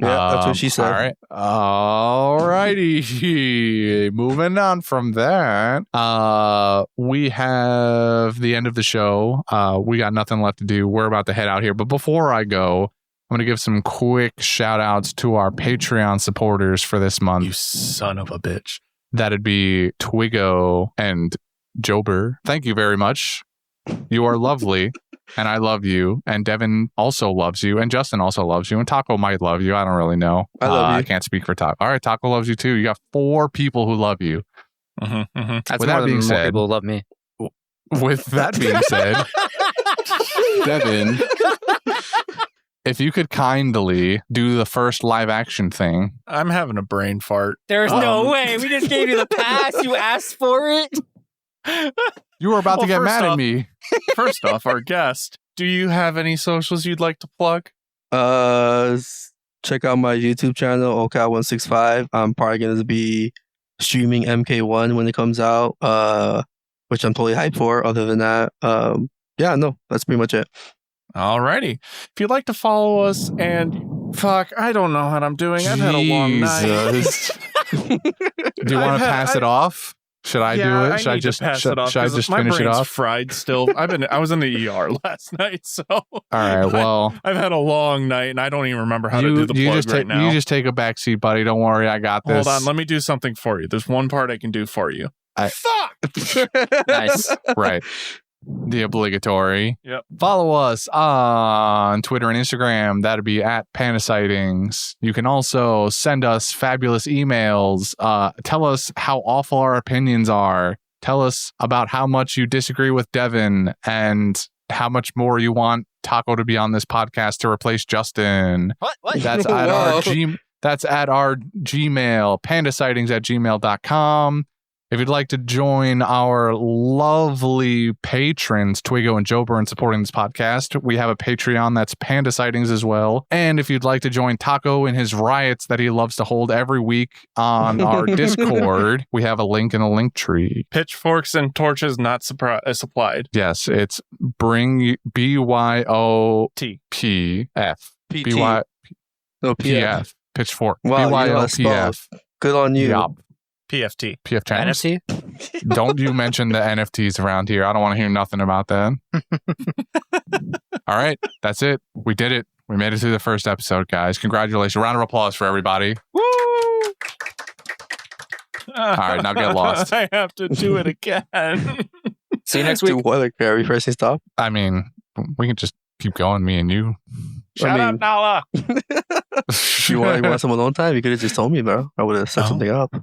Yeah, that's what she said. All righty. Moving on from that, we have the end of the show. We got nothing left to do. We're about to head out here. But before I go, I'm going to give some quick shout outs to our Patreon supporters for this month. You son of a bitch. That'd be Twigo and Jober. Thank you very much. You are lovely, and I love you. And Devin also loves you, and Justin also loves you, and Taco might love you. I don't really know. I love you. I can't speak for Taco. All right, Taco loves you too. You got 4 people who love you. Mm-hmm, mm-hmm. That's With more that than being more said- people love me. With that being said, Devin, if you could kindly do the first live action thing. I'm having a brain fart. There's no way. We just gave you the pass. You asked for it. You were about to get Well, mad first at off- me. First off, our guest, do you have any socials you'd like to plug? Check out my YouTube channel, OCal165. I'm probably going to be streaming MK1 when it comes out, which I'm totally hyped for. Other than that, yeah, no, that's pretty much it. Alrighty. If you'd like to follow us and fuck, I don't know what I'm doing. I've had a long night. Jesus. Do you want to pass it off? Should I do it? Should I just pass it off? should I 'Cause just my finish it brain's off? fried still. I was in the ER last night, so All right. Well, I've had a long night and I don't even remember how to do the plug just right take now. you just take a back seat, buddy. Don't worry, I got this. Hold on, let me do something for you. There's one part I can do for you. Fuck! Nice. Right. The obligatory. Yep. Follow us on Twitter and Instagram. That'd be at Panda Sightings. You can also send us fabulous emails. Tell us how awful our opinions are. Tell us about how much you disagree with Devin and how much more you want Taco to be on this podcast to replace Justin. What? That's at our Wow. That's at our Gmail, pandasightings@gmail.com. If you'd like to join our lovely patrons, Twigo and Jober, in supporting this podcast, we have a Patreon that's Panda Sightings as well. And if you'd like to join Taco in his riots that he loves to hold every week on our Discord, we have a link in the link tree. Pitchforks and torches not supplied. Yes, it's bring BYOPF. T. PT. BY No, PF. PF. Pitchfork. Wow, you know how to spell BYOPF. Good on you. Yup. PFT. PF Channels. NFC? Don't you mention the NFTs around here. I don't want to hear nothing about that. All right. That's it. We did it. We made it through the first episode, guys. Congratulations. Round of applause for everybody. Woo! All right, now get lost. I have to do it again. See you next Do week. what? Like, are we pressing stop? I mean, we can just keep going, me and you. Shut up, Nala. You want some alone time? You could have just told me, bro. I would have set Oh. something up.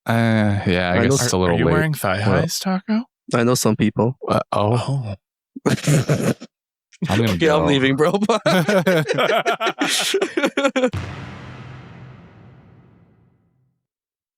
Yeah, I I guess know- it's a little Are you late. wearing thigh highs, Taco? I know some people. Oh, Oh. I'm going to Yeah, go. I'm leaving, bro. Bye.